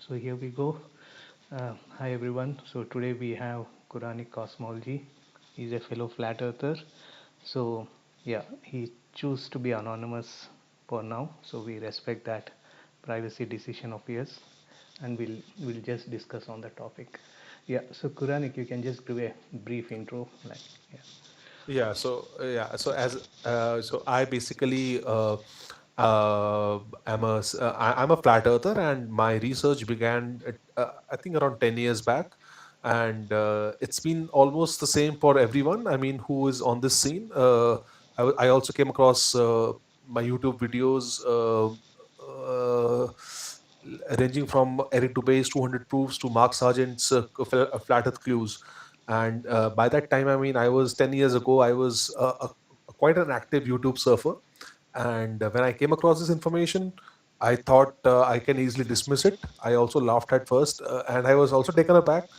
So here we go. Hi everyone. So today we have Quranic Cosmology. He's a fellow flat earther. So yeah, he chose to be anonymous for now. So we respect that privacy decision of his, and we'll just discuss on the topic. Yeah. So Quranic, you can just give a brief intro, like yeah. So I basically I'm a flat earther, and my research began I think around 10 years back, and it's been almost the same for everyone. I mean, who is on this scene? I also came across my YouTube videos. Ranging from Eric Dubé's 200 Proofs to Mark Sargent's Flat Earth Clues. And by that time, I mean, I was 10 years ago, I was quite an active YouTube surfer. And when I came across this information, I thought I can easily dismiss it. I also laughed at first, and I was also taken aback.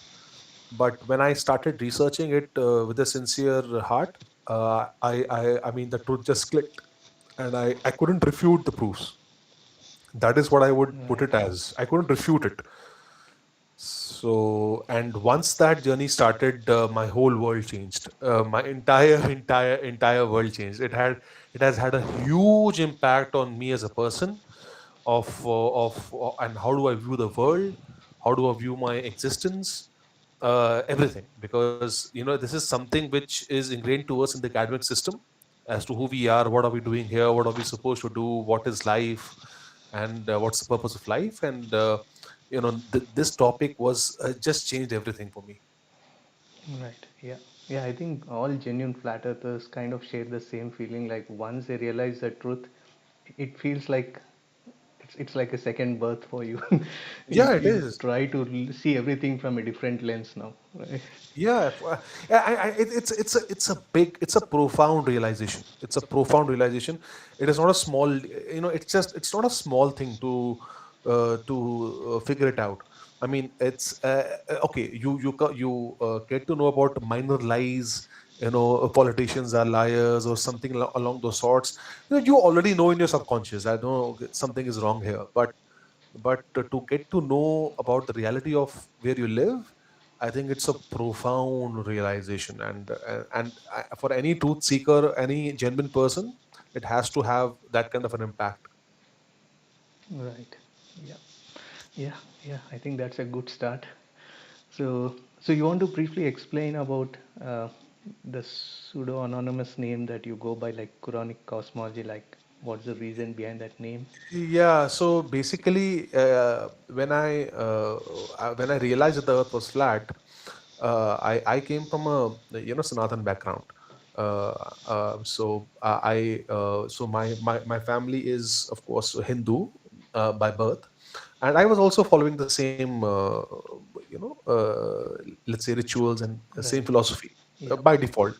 But when I started researching it with a sincere heart, I mean, the truth just clicked, and I couldn't refute the proofs. That is what I would put Right. it as. I couldn't refute it. So, and once that journey started, my whole world changed. My entire world changed. It has had a huge impact on me as a person. And how do I view the world? How do I view my existence? Everything, because this is something which is ingrained to us in the academic system as to who we are, what are we doing here, what are we supposed to do, what is life, and what's the purpose of life. And this topic was just changed everything for me. Right. Yeah. Yeah. I think all genuine flat earthers kind of share the same feeling. Like once they realize the truth, it feels like it's like a second birth for you. you Yeah, it you is. try to see everything from a different lens now. Right. Yeah, it's a profound realization. It's a profound realization. It is not a small, it's not a small thing to figure it out. I mean, it's okay. You get to know about minor lies. Politicians are liars or something along those sorts. You already know in your subconscious. I know something is wrong here, but to get to know about the reality of where you live, I think it's a profound realization. And for any truth seeker, any genuine person, it has to have that kind of an impact. Right. Yeah. Yeah. Yeah. I think that's a good start. So you want to briefly explain about the pseudo anonymous name that you go by, like Quranic Cosmology? Like, what's the reason behind that name? Yeah, so basically, when I realized that the Earth was flat, I came from a Sanatan background. So my family is, of course, Hindu by birth, and I was also following the same let's say rituals and same Right. philosophy Yeah. by default.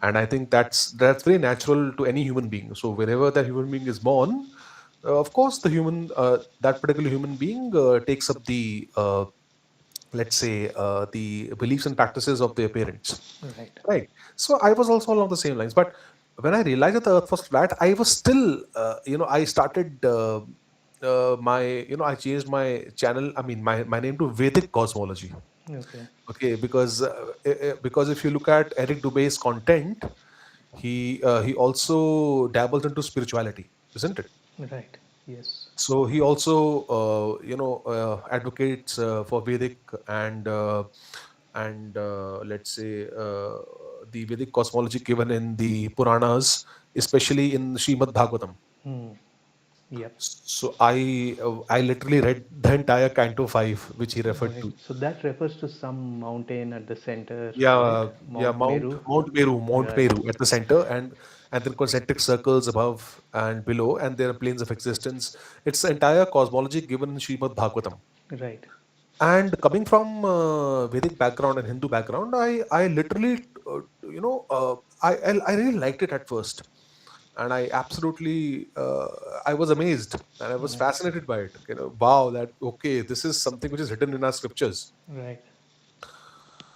And I think that's very natural to any human being. So wherever that human being is born, of course, that particular human being takes up the let's say the beliefs and practices of their parents, Right. right? So I was also along the same lines. But when I realized that the Earth was flat, I was still, I started I changed my channel. I mean, my name to Vedic Cosmology. Okay. Okay, because if you look at Eric Dubé's content, he also dabbles into spirituality, isn't it? Right. Yes. So he also advocates for Vedic and let's say the Vedic cosmology given in the Puranas, especially in Srimad Bhagavatam. Hmm. Yep. So I literally read the entire Canto 5 which he referred Right. to. So that refers to some mountain at the center, right? Yeah, Mount Meru. Mount Right. Meru at the center, and then concentric circles above and below, and there are planes of existence. It's the entire cosmology given in Srimad Bhagavatam. Right. And coming from Vedic background and Hindu background, I literally, I really liked it at first, and I absolutely, I was amazed and I was Right. fascinated by it. Wow, that okay, this is something which is written in our scriptures. Right.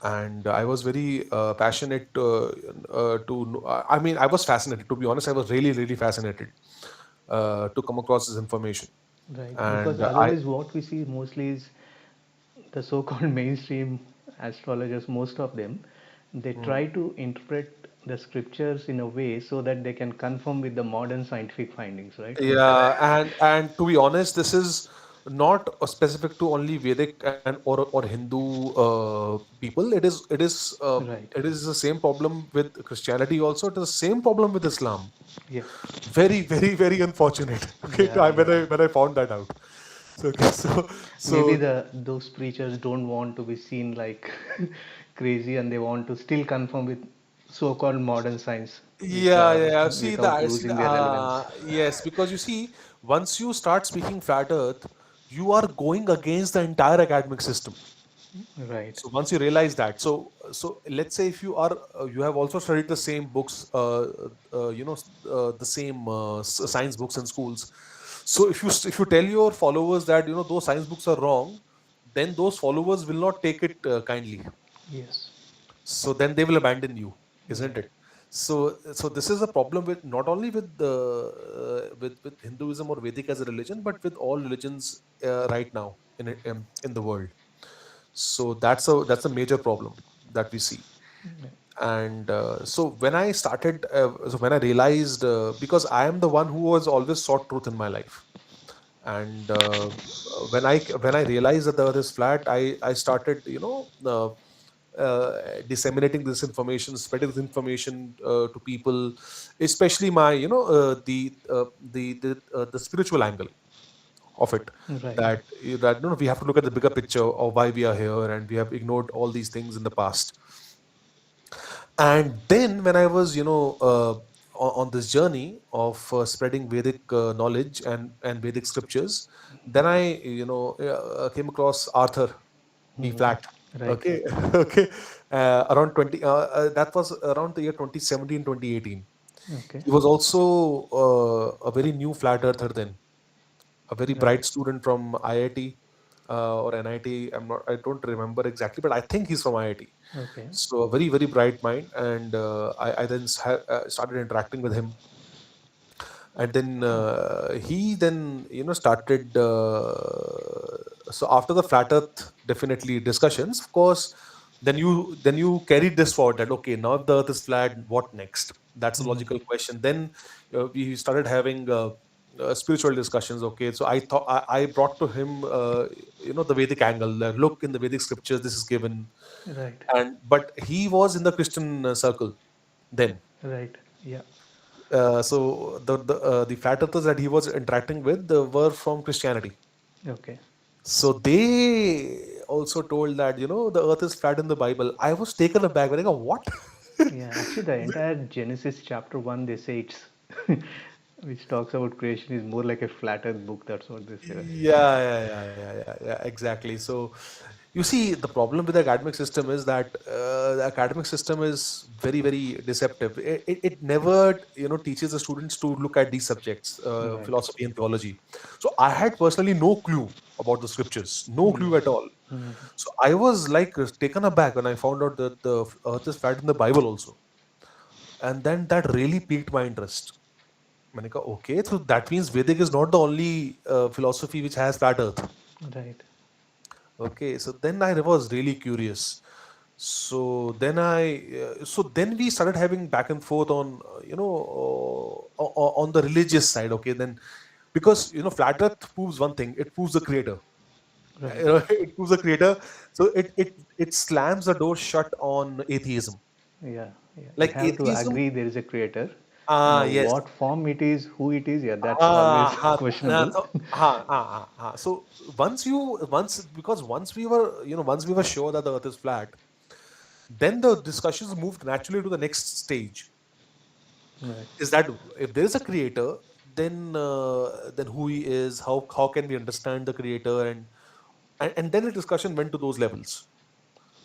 And I was very passionate I mean, I was fascinated, to be honest. I was really fascinated to come across this information. Right. Because And I otherwise, what we see mostly is the so-called mainstream astrologers, most of them, they Mm. try to interpret the scriptures in a way so that they can confirm with the modern scientific findings, right? Yeah, and to be honest, this is not specific to only Vedic and or Hindu people. Right. It is the same problem with Christianity also. It is the same problem with Islam. Yes. Very, very, very unfortunate. Okay, Yeah, yeah. when I found that out. So okay, Maybe so the those preachers don't want to be seen like crazy, and they want to still confirm with so-called modern science, which yeah, are yeah, yeah. See without that. See losing that. their relevance. Yes, because you see, once you start speaking flat Earth, you are going against the entire academic system. Right. So once you realize that, so let's say if you are you have also studied the same books, the same science books in schools. So if you tell your followers that those science books are wrong, then those followers will not take it kindly. Yes. So then they will abandon you, isn't Right. it? So this is a problem with not only with the with Hinduism or Vedic as a religion, but with all religions right now in the world. So that's a major problem that we see. And so when I realized, because I am the one who has always sought truth in my life, and when I realized that the earth is flat, I started disseminating this information, spreading this information to people, especially my the spiritual angle of it, Right. that we have to look at the bigger picture of why we are here, and we have ignored all these things in the past. And then when I was on this journey of spreading Vedic knowledge and Vedic scriptures, then I came across Arthur B Mhm. Flat. Right. Okay. Okay. Around 20 that was around the year 2017, 2018. Okay. He was also a very new flat earther then, a very Right. bright student from IIT or NIT. I don't remember exactly, but I think he's from IIT. Okay. So a very, very bright mind. And I then started interacting with him. And then he then started. So after the flat Earth definitely discussions, of course, then you carried this forward that okay, now if the Earth is flat, what next? That's a Mhm. logical question. Then we started having spiritual discussions. Okay, so I brought to him the Vedic angle. Look, in the Vedic scriptures, this is given. Right. And but he was in the Christian circle then. Right. Yeah. So the flat earthers that he was interacting with were from Christianity. Okay. So they also told that the earth is flat in the Bible. I was taken aback when I go, what? Yeah. Actually, the entire Genesis chapter one, they say it's which talks about creation is more like a flat Earth book. That's what they say. Yeah, exactly. So you see, the problem with the academic system is that the academic system is very, very deceptive. It never, teaches the students to look at these subjects, Right. philosophy and theology. So I had personally no clue about the scriptures, no clue Yes. at all. Mhm. So I was like taken aback when I found out that the earth is flat in the Bible also. And then that really piqued my interest. Manika, okay, so that means Vedic is not the only philosophy which has flat earth. Right. Okay, so then I was really curious. So then we started having back and forth on, on the religious side. Okay, then because flat Earth proves one thing, it proves the creator. Right. It proves the creator. So it slams the door shut on atheism. Yeah. Yeah. We Like have to atheism, agree there is a creator. Now, yes. what form it is, who it is, yeah, that's always Ah, ha, questionable. So once we were sure that the Earth is flat, then the discussions moved naturally to the next stage. Right. Is that if there is a creator, then who he is, how can we understand the creator, and then the discussion went to those levels.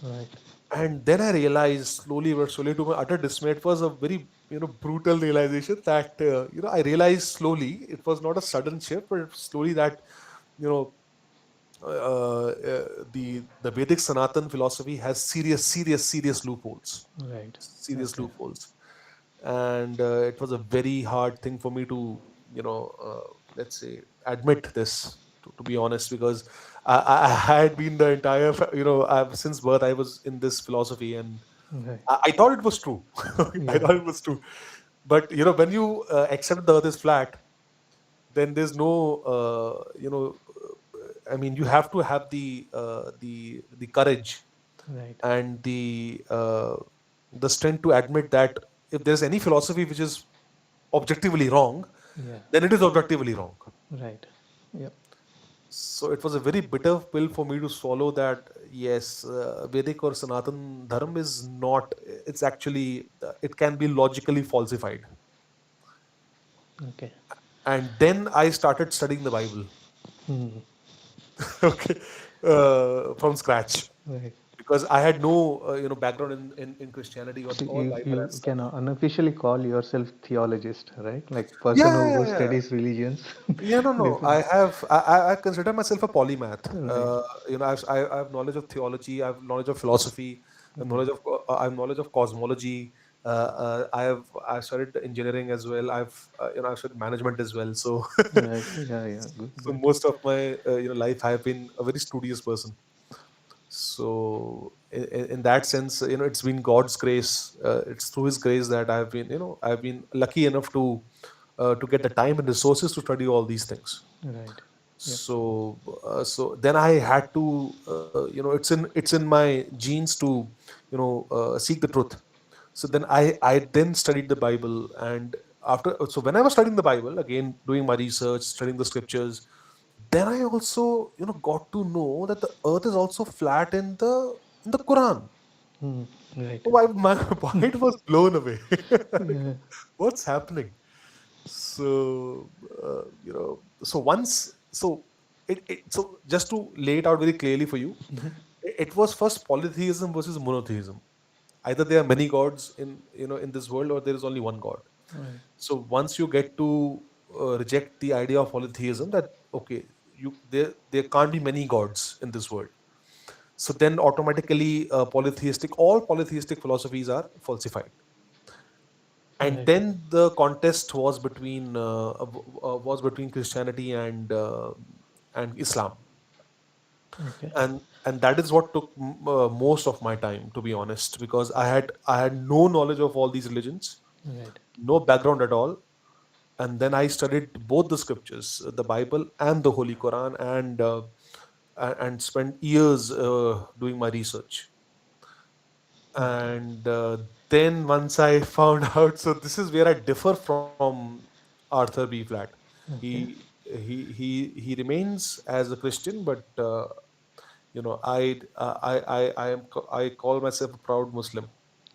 Right. And then I realized slowly but slowly, to my utter dismay, it was a very brutal realization that I realized slowly, it was not a sudden shift, but slowly that you know the Vedic Sanatan philosophy has serious loopholes, Right. serious Okay. loopholes, and it was a very hard thing for me to let's say admit this, to be honest, because I had been the entire, since birth, I was in this philosophy, and Right. I thought it was true. I Yeah. thought it was true. But, when you accept the earth is flat, then there's no, I mean, you have to have the courage Right. and the strength to admit that if there's any philosophy which is objectively wrong, Yeah. then it is objectively wrong. Right. Yep. So it was a very bitter pill for me to swallow that, yes, Vedic or Sanatan Dharma is not, it's actually, it can be logically falsified. Okay. And then I started studying the Bible, Hmm. okay, from scratch, Right. because I had no, background in Christianity So or Bible you as can such. unofficially call yourself theologist, right? Like person Yeah, who yeah, yeah. studies religions. Yeah, no, no. Different. I consider myself a polymath. Right. I have knowledge of theology. I have knowledge of philosophy. Right. I have knowledge of cosmology. I studied engineering as well. I've studied management as well. So, Right. Yeah. Yeah. Good. so Good. most of my life, I have been a very studious person. So, in that sense, it's been God's grace. It's through His grace that I've been lucky enough to get the time and resources to study all these things. Right. Yep. So then I had to, it's in my genes to, seek the truth. So then I then studied the Bible, and after, so when I was studying the Bible again, doing my research, studying the scriptures, then I also, got to know that the earth is also flat in the Quran. Hmm. Right. So my mind was blown away. Like, Yeah. what's happening? So, so once, so so just to lay it out very clearly for you, Mhm. it was first polytheism versus monotheism. Either there are many gods in this world, or there is only one God. Right. So once you get to reject the idea of polytheism, that okay, there can't be many gods in this world, so then automatically all polytheistic philosophies are falsified. And Right. then the contest was between Christianity and Islam, Okay. and that is what took most of my time, to be honest, because I had no knowledge of all these religions, Right. no background at all. And then I studied both the scriptures, the Bible and the Holy Quran, and spent years doing my research. Okay. And then once I found out, so this is where I differ from Arthur B. Flat. Okay. He remains as a Christian, but I call myself a proud Muslim.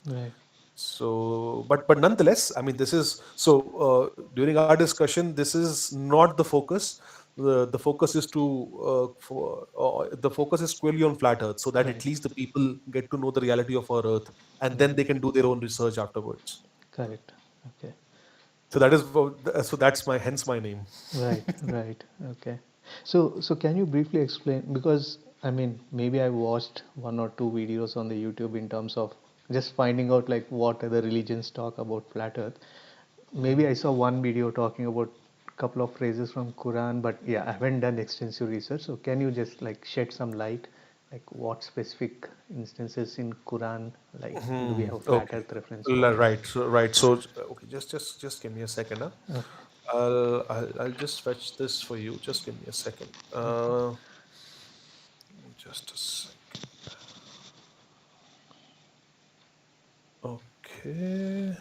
Right. So, but nonetheless, I mean, this is so. During our discussion, this is not the focus. The focus is the focus is squarely on flat Earth, so that at Right. least the people get to know the reality of our Earth, and then Right. they can do their own research afterwards. Correct. Okay. So that's my hence my name. Right, right. Okay. So can you briefly explain, because I mean maybe I watched one or two videos on the YouTube in terms of just finding out like what other religions talk about flat earth. Maybe I saw one video talking about couple of phrases from Quran, but yeah, I haven't done extensive research. So can you just like shed some light, like what specific instances in Quran like do we have a flat Okay. earth reference for? Right. So okay, just give me a second. Huh? Okay. I'll just fetch this for you. Just give me a second. Okay. Just a second. Okay.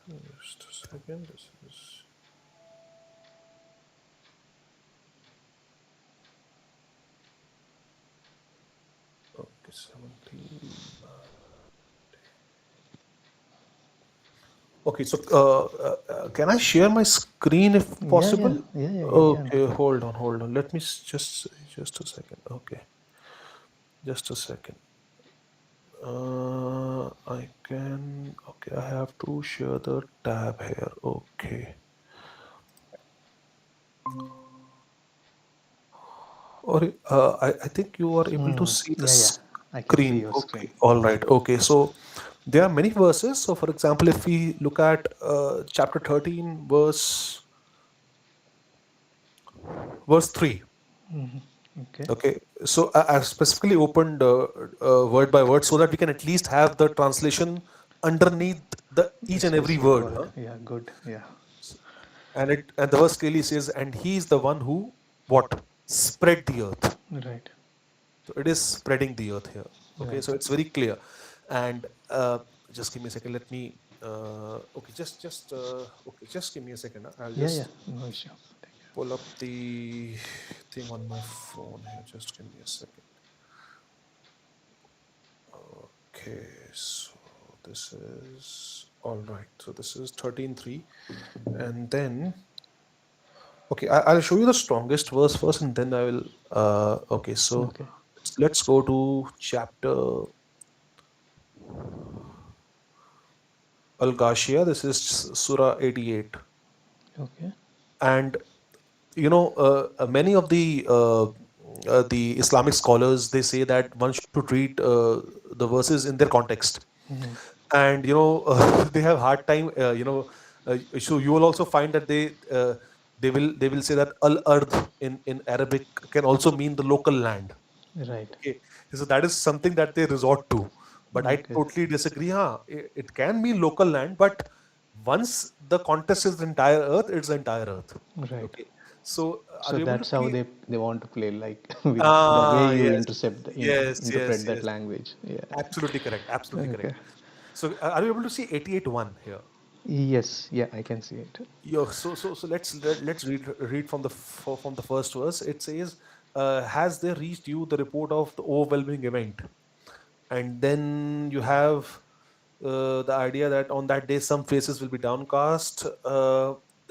Just a second. This is okay. 17. Okay. So can I share my screen if Yeah, yeah, possible? yeah, yeah. You can. Okay. Hold on. Let me just a second. Okay. Just a second. I can. Okay, I have to share the tab here. Okay. Or I think you are able to Hmm. see the Yeah, yeah. I can see screen. your screen. Okay. All right. Okay. So there are many verses. So, for example, if we look at chapter 13, verse 3. Okay. Okay, so I've specifically opened word by word so that we can at least have the translation underneath the The each and every specific word. word. Huh? Yeah, good. Yeah. And the verse clearly says, "And He is the one who what spread the earth." Right. So it is spreading the earth here. Okay, Right. so it's very clear. And just give me a second. Let me. Okay, just give me a second. I'll Yeah, yeah. just No issue. Take pull up the thing on my phone here. Just give me a second. Okay, so this is all right. So this is 13:3, and then okay, I'll show you the strongest verse first, and then I will. Okay, care. so Okay. let's go to chapter Al Ghashiyah. This is Surah 88, Okay. and many of the Islamic scholars, they say that one should read the verses in their context, Mm-hmm. and they have hard time. So you will also find that they will say that al ard in Arabic can also mean the local land. Right. Okay, so that is something that they resort to, but I Okay. totally disagree. Huh? It can mean local land, but once the context is the entire earth, it's the entire earth. Right. Okay, so are So you able to that's how clear? they want to play, like with the way Ah, you yes, intercept yes, yes, interpret that yes. language. Yeah. Absolutely correct. Absolutely Okay. correct. So, are you able to see 88:1 here? Yes. Yeah, I can see it. So let's read from from the first verse. It says, "Has there reached you the report of the overwhelming event?" And then you have the idea that on that day some faces will be downcast.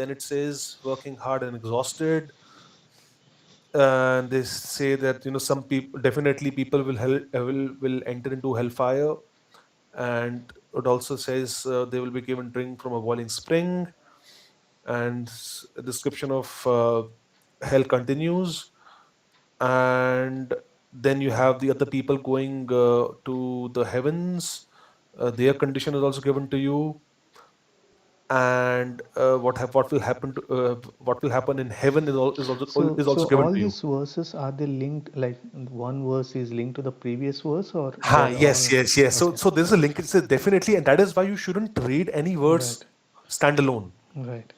Then it says, "Working hard and exhausted." And they say that some people, definitely people will enter into hellfire. And it also says they will be given drink from a boiling spring. And a description of hell continues. And then you have the other people going to the heavens. Their condition is also given to you. And what will happen in heaven So is so also given all to you. these verses, are they linked? Like one verse is linked to the previous verse, or Ha, they're yes, all yes, yes. So, okay? so there's a link. It's definitely, and that is why you shouldn't read any Right. verse standalone. Right.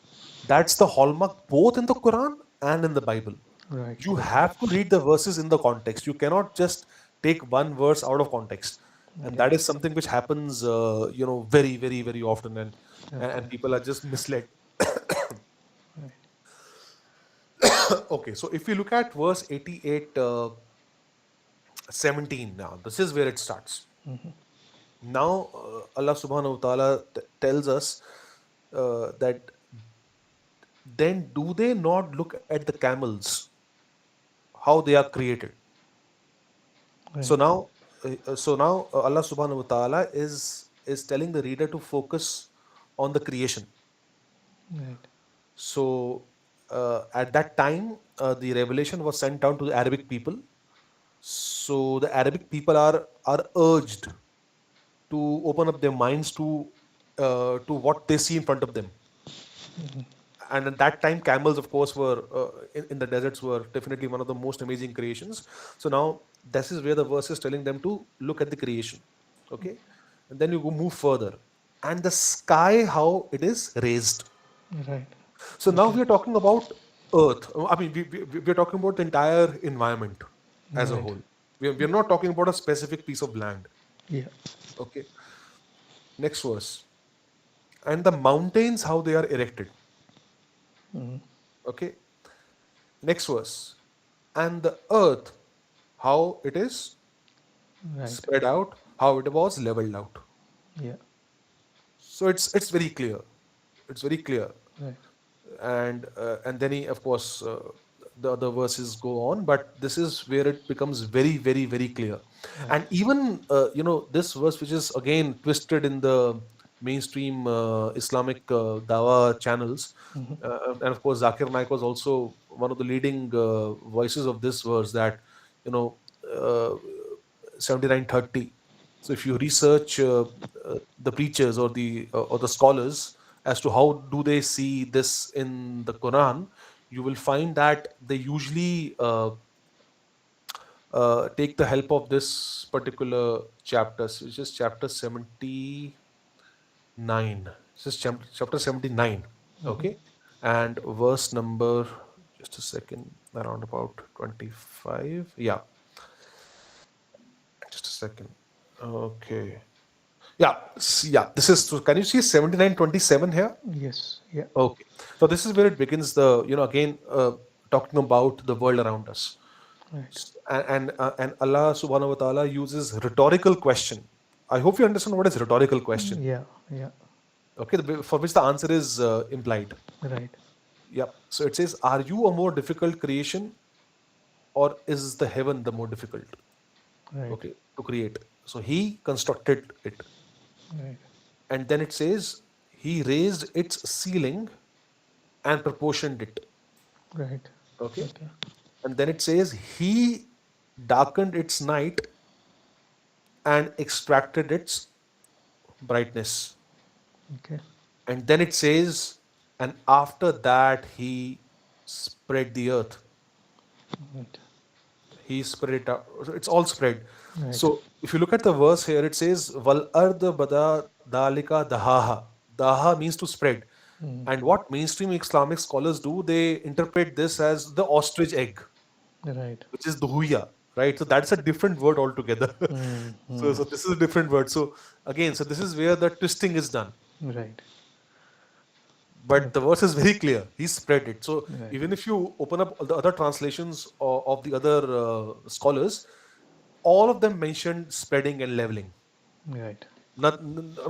That's the hallmark both in the Quran and in the Bible. Right. You have to read the verses in the context. You cannot just take one verse out of context, and Yeah. that is something which happens, very, very, very often, and Okay. people are just misled. Right. Okay, so if you look at verse 88, 17, now this is where it starts. Now, Allah Subhanahu wa Taala tells us that then do they not look at the camels, how they are created? So Right. now, Allah Subhanahu wa Taala is telling the reader to focus on the creation. Right. So at that time, the revelation was sent down to the Arabic people. So the Arabic people are urged to open up their minds to what they see in front of them. And at that time, camels, of course, were in the deserts were definitely one of the most amazing creations. So now this is where the verse is telling them to look at the creation. Okay, and then you go move further, and the sky, how it is raised. Right. So now Okay. we are talking about earth. I mean, we're talking about the entire environment as a Right. whole. We're not talking about a specific piece of land. Yeah. Okay, next verse. And the mountains, how they are erected. Mm. Okay, next verse. And the earth, how it is Right. spread out, how it was leveled out. Yeah. So it's very clear. It's very clear. Right. And then he, of course, the other verses go on, but this is where it becomes very, very, very clear. Right. And even this verse, which is again twisted in the mainstream Islamic dawa channels. And of course, Zakir Naik was also one of the leading voices of this verse, that you know uh, 79:30. So if you research the preachers or the scholars as to how do they see this in the Quran, you will find that they usually take the help of this particular chapter, which is chapter 79. This is chapter 79. Okay. And verse number, just a second, around about 25. Yeah, just a second. Okay. Yeah. Yeah. This is, so can you see 79:27 here? Yes. Yeah. Okay. So this is where it begins the, again, talking about the world around us. Right. And Allah subhanahu wa ta'ala uses rhetorical question. I hope you understand what is rhetorical question. Yeah. Yeah. Okay, for which the answer is implied. Right. Yep. So it says, "Are you a more difficult creation, or is the heaven the more difficult?" Right. Okay, to create. So He constructed it, Right. and then it says He raised its ceiling and proportioned it. Right. Okay, Okay. and then it says He darkened its night and extracted its brightness. Okay. And then it says, and after that he spread the earth. Right. He spread it out. So it's all spread. Right. So if you look at the verse here, it says, Val arda bada dalika dahaha. Daha means to spread. Mm. And what mainstream Islamic scholars do, they interpret this as the ostrich egg, Right. which is duhuya, right? So that's a different word altogether. Mm. So Mm. this is a different word. So again, so this is where the twisting is done. Right. But Okay. the verse is very clear. He spread it. So Right. even if you open up the other translations of the other scholars, all of them mentioned spreading and leveling. Right. I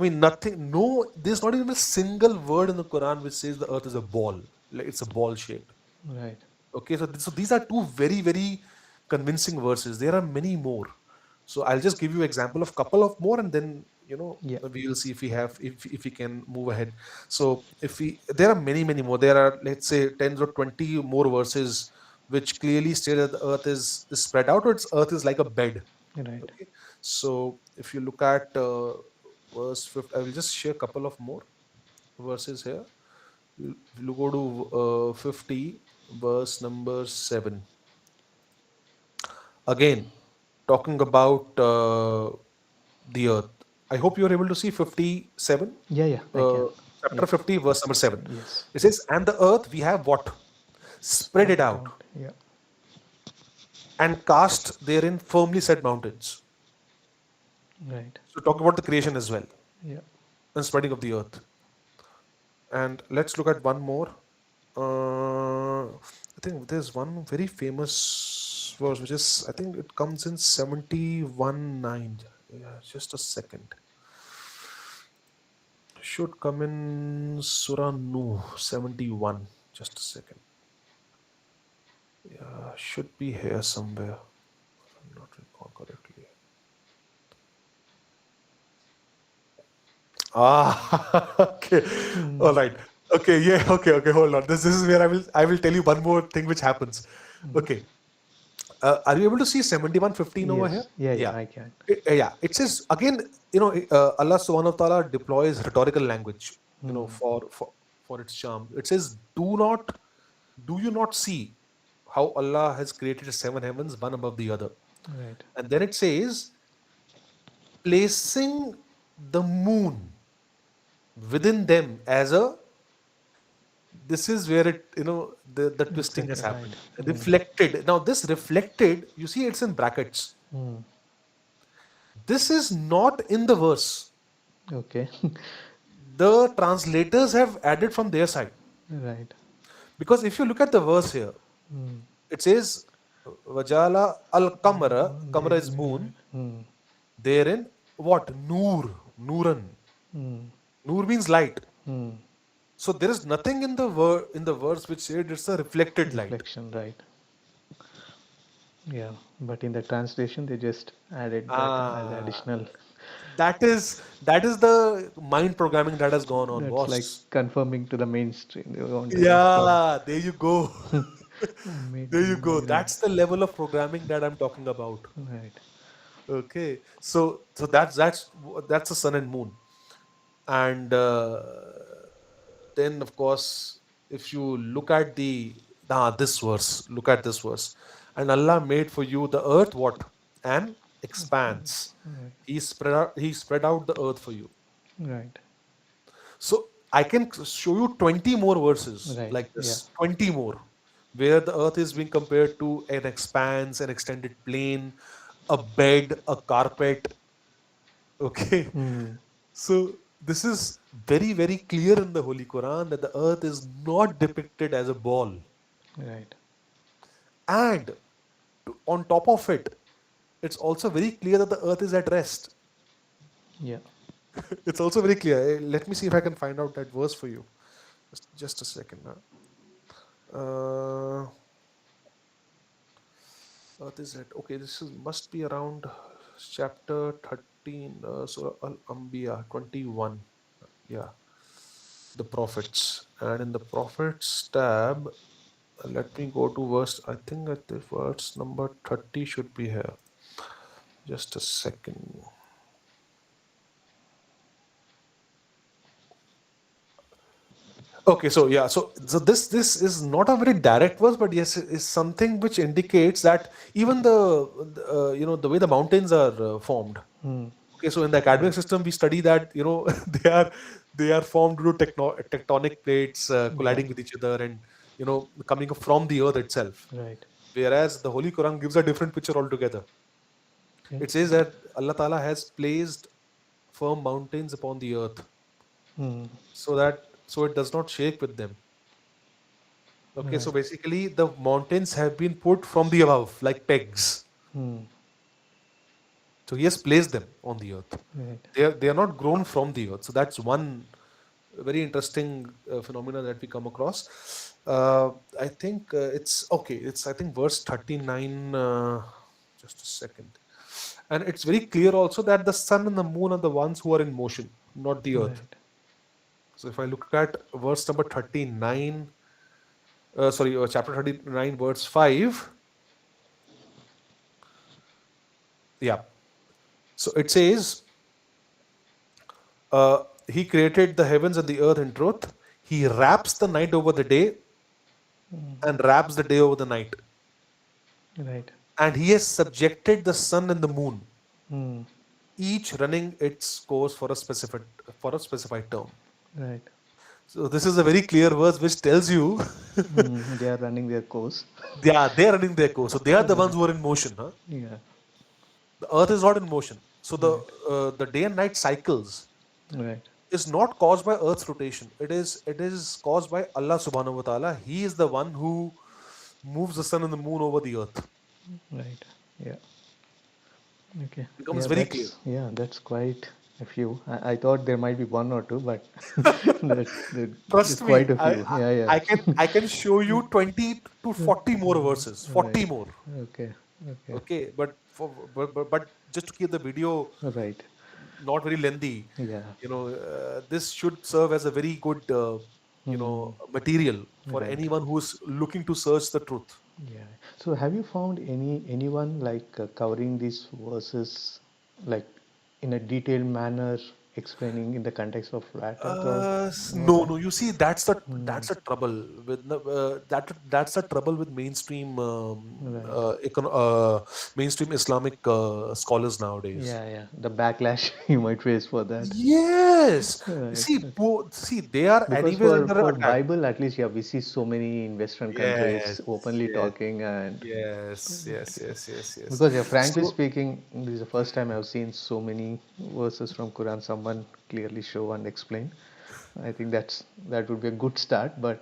mean, nothing. No, there's not even a single word in the Quran which says the earth is a ball. Like it's a ball shaped. Right. Okay, so these are two very, very convincing verses. There are many more. So I'll just give you example of couple of more, and then Yeah. we will see if we have, if we can move ahead. So if we, there are many, many more. There are, let's say, 10 or 20 more verses which clearly state that the earth is spread out, or its earth is like a bed. Right. Okay, so if you look at verse 5, I will just share a couple of more verses here. You go to 50, verse number 7. Again, talking about the earth. I hope you are able to see 57, Yeah. Yeah. I uh, can. Yeah. chapter 50, verse number 7. Yes. It says, "And the earth we have what? Spread Spread it it out out. Yeah. and cast therein firmly set mountains." Right. So, talk about the creation as well Yeah. and spreading of the earth. And let's look at one more. I think there's one very famous verse, which is, I think it comes in 71:9. Yeah, just a second. Should come in Surah Nuh 71. Just a second. Yeah, should be here somewhere. If I'm not recall correctly. Ah, okay. All Mm. right. Okay, yeah, okay. Hold on. This is where I will tell you one more thing which happens. Okay. Are you able to see 71:15 over here? Yes. Yeah. Yeah. Yeah. I can. Yeah. It says again, Allah subhanahu wa ta'ala deploys rhetorical language, Mm. for its charm. It says, do you not see how Allah has created seven heavens, one above the other? Right. And then it says, placing the moon within them as a, this is where the twisting has Reflected. Right. happened. Mm. Reflected. Now, this reflected, you see, it's in brackets. Mm. This is not in the verse. Okay. The translators have added from their side. Right. Because if you look at the verse here, Mm. it says, Vajala al Kamara, Kamara is Right. moon, Mm. therein what? Noor, Nooran. Mm. Noor means light. Mm. So there is nothing in the verse which said it's a reflected light. Reflection. Right. Yeah. But in the translation, they just added that as Ah, additional. that is the mind programming that has gone on, That's like boss. confirming to the mainstream. They want to confirm. Yeah, there you go. Made There you go. right. That's the level of programming that I'm talking about. Right. Okay, so that's the sun and moon, and then of course, if you look at this verse, look at this verse. And Allah made for you the earth what? An expanse. Expanse. Right. He spread out the earth for you. Right. So I can show you 20 more verses Right. like Yeah. this, 20 more, where the earth is being compared to an expanse, an extended plane, a bed, a carpet. Okay. Mm. So this is very, very clear in the Holy Quran that the earth is not depicted as a ball. Right. And on top of it, it's also very clear that the earth is at rest. Yeah. It's also very clear. Let me see if I can find out that verse for you. Just a second now. Earth is at, okay, this is must be around chapter 13, Surah Al Anbiya 21. Yeah, the prophets. And in the prophets tab, let me go to verse, I think that the verse number 30 should be here. Just a second. Okay, so yeah, so this is not a very direct verse, but yes, it is something which indicates that even the way the mountains are formed. Mm. Okay, so in the academic Right. system, we study that they are formed due to tectonic plates Yeah. colliding with each other and coming from the earth itself. Right. Whereas the Holy Quran gives a different picture altogether. Okay. It says that Allah Taala has placed firm mountains upon the earth Mm. so it does not shake with them. Okay, so Right. basically the mountains have been put from the above like pegs. Mm. So he has placed them on the earth. Right. They are not grown from the earth. So that's one very interesting phenomena that we come across. I think it's okay. It's I think verse 39. Just a second. And it's very clear also that the sun and the moon are the ones who are in motion, not the earth. Right. So if I look at verse number 39, chapter 39, verse 5. Yeah. So it says, he created the heavens and the earth in truth. He wraps the night over the day and wraps the day over the night. Right. And he has subjected the sun and the moon, Mm. each running its course for a specified term. Right. So this is a very clear verse which tells you Mm. They are running their course. they are running their course. So they are the ones Right. who are in motion. Huh? Yeah. The earth is not in motion. So the Right. the day and night cycles Right. is not caused by Earth's rotation. It is caused by Allah Subhanahu wa Taala. He is the one who moves the sun and the moon over the earth. Right. Yeah. Okay. Becomes Yeah, very clear. that's quite a few. I thought there might be one or two, but that is Trust me, quite a few. Yeah, yeah. I can show you 20 to 40 more verses. Right. 40 more. Okay. Okay. Okay, but just to keep the video Right. not very lengthy, Yeah. this should serve as a very good Hmm. material for Right. anyone who's looking to search the truth. Yeah. So have you found anyone like covering these verses like in a detailed manner, explaining in the context of flat Earth or No, that? no. You see, that's the Hmm. that's the trouble with that's the trouble with Right. mainstream Islamic scholars nowadays. Yeah, yeah. The backlash you might face for that. Yes, Right. see, they are Because anyways for under attack. Bible, at least, yeah, we see so many in Western Yes, countries openly yes, talking and yes, yes, yes, yes, yes. because, yeah, frankly So speaking, this is the first time I've seen so many verses from Quran someone clearly show and explain. I think that would be a good start, but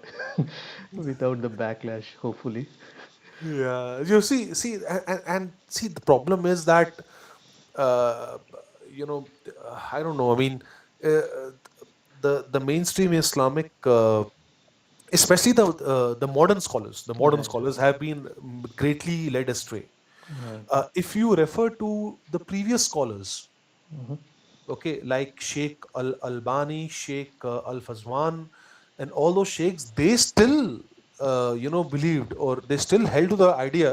without the backlash, hopefully. yeah, you see, and see, the problem is that uh, I don't know. I mean, uh, the mainstream Islamic, especially the modern Right. scholars have been greatly led astray. Right. If you refer to the previous scholars, Hmm. okay, like Sheikh Al Albani, Sheikh Al Fazwan, and all those sheikhs, they still believed, or they still held to the idea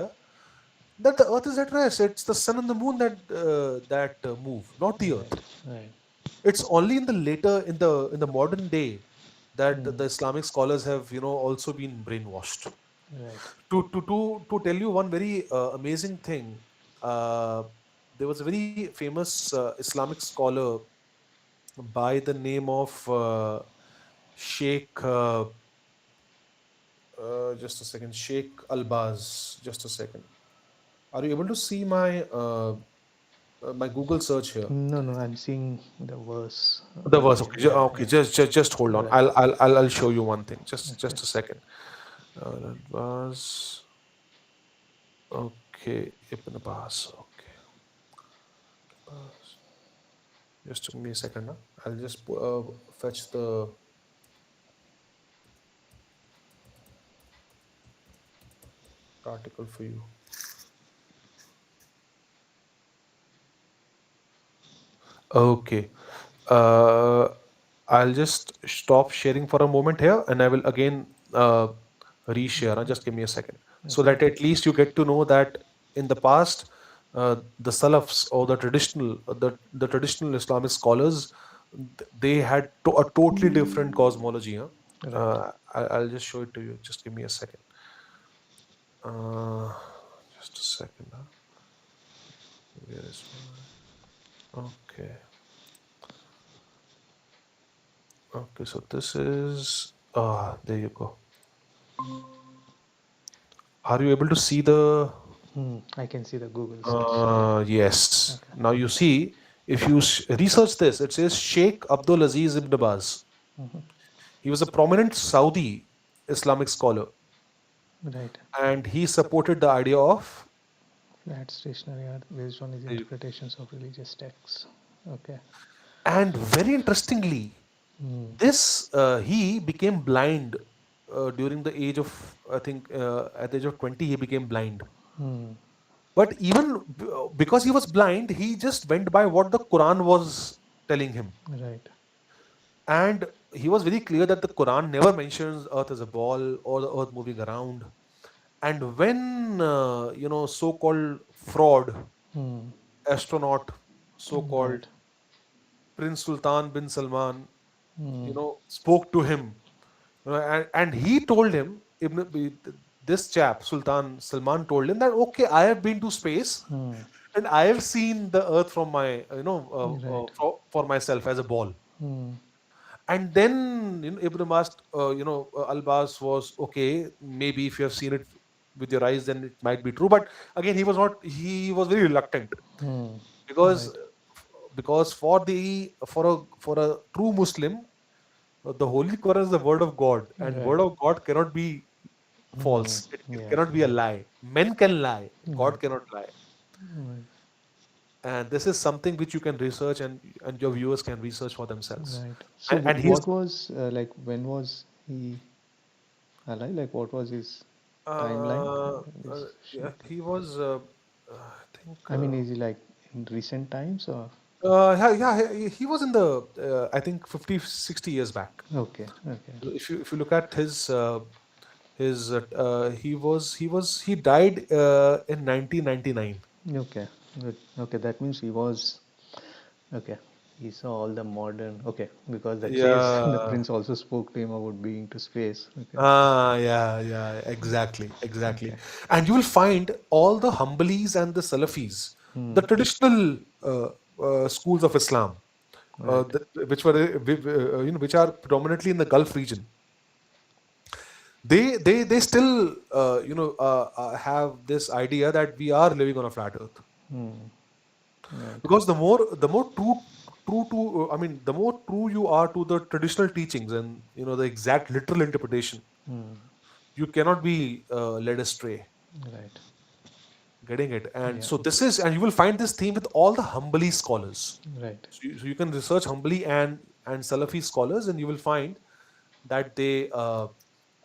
that the earth is at rest. It's the sun and the moon that move, not the earth. Right. Right. It's only in the later in the modern day that Mm. the Islamic scholars have also been brainwashed. Right. To tell you one very amazing thing, uh, there was a very famous Islamic scholar by the name of Sheikh. Just a second, Sheikh Albaz. Just a second. Are you able to see my Google search here? No, no, I'm seeing the verse The over verse. here. Okay, Yeah, okay. yeah. Just hold on. Right. I'll show you one thing. Okay. Just a second. Albaz. Okay, Ibn Abbas. Okay, Abbas. Just give me a second. Now I'll just fetch the article for you. Okay. Uh, I'll just stop sharing for a moment here, and I will again reshare. Just give me a second, so Okay. that at least you get to know that in the past, the Salafs or the traditional Islamic scholars, they had a totally different cosmology. Huh? Right. I'll just show it to you. Just give me a second. Uh, just a second. Huh? Where is my? Okay. Okay. So this is. Ah, there you go. Are you able to see the? I can see the Google search. Yeah. Yes. Okay. Now you see, if you research this, it says Sheikh Abdul Aziz ibn Baz. He was a prominent Saudi Islamic scholar, Right. and he supported the idea of. Flat stationary art based on his There you go. interpretations of religious texts. Okay. And very interestingly, Hmm. this he became blind during the age of, I think, at the age of 20 he became blind. Hmm. But even because he was blind, he just went by what the Quran was telling him. Right. And he was very clear that the Quran never mentions Earth as a ball or the Earth moving around. And when so-called fraud Hmm. astronaut, so-called Right. Prince Sultan bin Salman, Hmm. spoke to him, and he told him, this chap Sultan Salman told him that, okay, I have been to space Hmm. and I have seen the Earth from my, Right. for myself as a ball. Hmm. And then Ibn Abbas, Al-Bas was, okay, maybe if you have seen it with your eyes, then it might be true. But again, he was very reluctant, Hmm. because Right. for a true Muslim, the Holy Quran is the word of God, and Right. word of God cannot be Hmm. false. It Yeah. cannot be a lie. Men can lie, God Right. cannot lie. Right. And this is something which you can research, and your viewers can research for themselves. Right. So, And he's what was like? When was he alive? Like, what was his timeline? This yeah, Sheikh. he was, I think, I mean, is he like in recent times or? yeah, he was in the, I think 50, 60 years back. Okay. Okay. If you look at his he died in 1999. Okay. Good. Okay. That means he was. Okay. He saw all the modern. Okay. Because that says the Yeah. prince also spoke to him about being to space. Okay. Yeah, exactly. Okay. And you will find all the Hanbalis and the Salafis, Hmm. the traditional schools of Islam, Right. which were which are predominantly in the Gulf region. They still have this idea that we are living on a flat Earth, Hmm. Right. because the more true to I mean the more true you are to the traditional teachings and the exact literal interpretation, Hmm. you cannot be led astray. Right. Getting it? And Yeah. so this is, and you will find this theme with all the Hanbali scholars. Right. So you can research Hanbali and Salafi scholars, and you will find that they.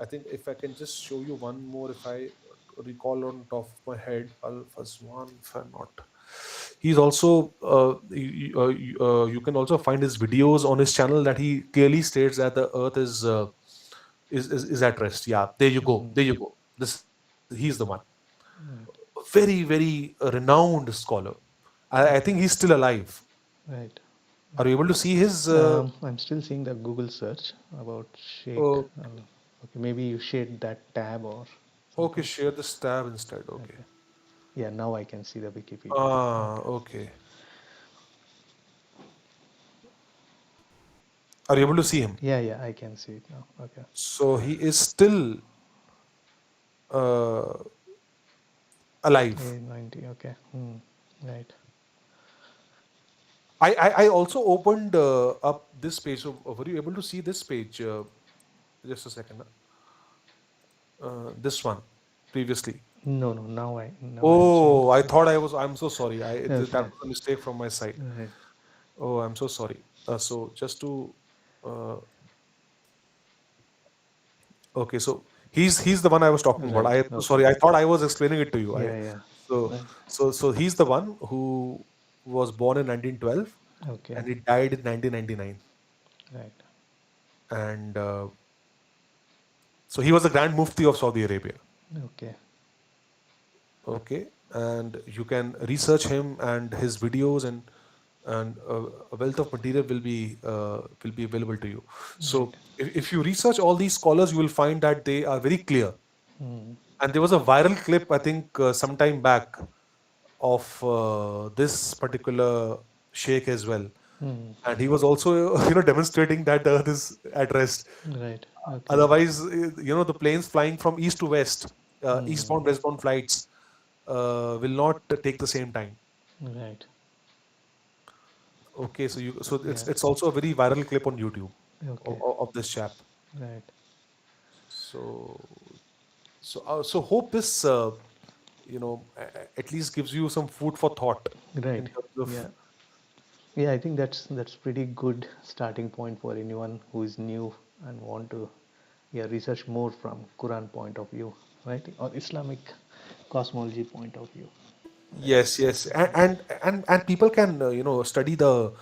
I think if I can just show you one more, if I recall on top of my head, Al Fazwan, if I'm not. He's also. You can also find his videos on his channel that he clearly states that the Earth is at rest. Yeah, there you go. Hmm. There you go. He's the one. Right. Very renowned scholar. I think Okay. he's still alive. Right. Are you able to see his? I'm still seeing the Google search about Sheikh. Uh, Okay, maybe you shared that tab or. Okay, something. share this tab instead. Okay. Okay. Yeah, now I can see the Wikipedia. Okay. Okay. Are you able to see him? Yeah, yeah, I can see it now. Okay. So he is still uh, alive. A90. Okay. Right. I also opened up this page. So were you able to see this page? Just a second. This one previously. No, no. Now I'm seeing. Oh, I thought I was. I'm so sorry. That Okay. was a mistake from my side. Right. Oh, I'm so sorry. So just to uh, okay, so he's the one I was talking about. Right. I Okay. sorry. I thought I was explaining it to you. I Yeah, yeah. so Right. so he's the one who was born in 1912 Okay. and he died in 1999. Right. And so he was the Grand Mufti of Saudi Arabia. Okay. Okay, and you can research him and his videos, and a wealth of material will be available to you. Right. So if you research all these scholars, you will find that they are very clear. Hmm. And there was a viral clip, I think, some time back of this particular sheikh as well, Hmm. and he was also demonstrating that the Earth is at rest. Right. Okay. Otherwise, the planes flying from east to west, Hmm. eastbound, westbound flights will not take the same time. Right. Okay, so Yeah. it's also a very viral clip on YouTube Okay. of this chap. Right. So so hope this at least gives you some food for thought in Right. terms of Yeah. Yeah, I think that's pretty good starting point for anyone who is new and want to, yeah, research more from Quran point of view, right? Or Islamic cosmology point of view. Right. yes, yes, and people can study the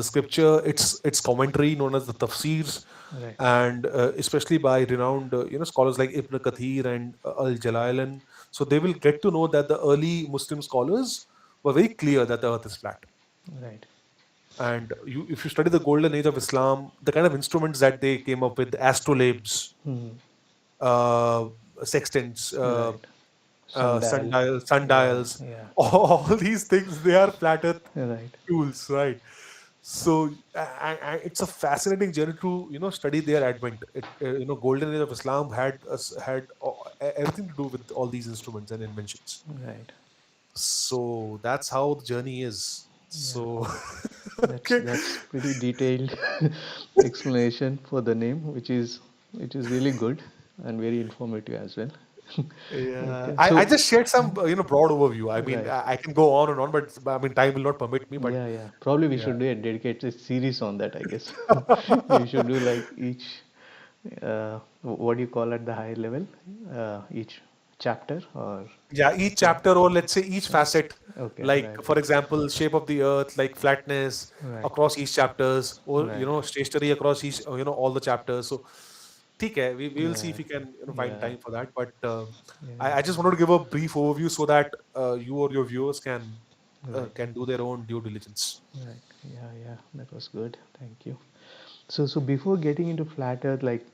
scripture, its commentary known as the tafsirs, Right. and especially by renowned scholars like Ibn Kathir and Al Jalalain. So they will get to know that the early Muslim scholars were very clear that the Earth is flat. Right. And if you study the golden age of Islam, the kind of instruments that they came up with, astrolabes, Hmm. uh, sextants, Right. Sundial. Yeah. sundials, Yeah. all these things, they are flat earth Right. tools, right? So it's a fascinating journey to study their advent. Golden age of Islam had everything to do with all these instruments and inventions. Right. So that's how the journey is. Yeah. So That's okay. that's pretty detailed explanation for the name, which is really good and very informative as well. Yeah, Okay. I So, just shared some broad overview. I mean, right. I can go on and on, but I mean time will not permit me. But Yeah, yeah. Probably we yeah, should do a dedicated series on that, I guess. We should do like each, what do you call at the high level? Each chapter or, yeah, each yeah. chapter, or let's say each facet, Okay, like right. for example, shape of the earth, like flatness Right. across each chapters, or Right. stationary across each all the chapters. So okay, we will see Yeah. if we can find Yeah. time for that. But Yeah. I just wanted to give a brief overview so that you or your viewers Right. can do their own due diligence. Right. Yeah, yeah. That was good. Thank you. So before getting into flat Earth, like,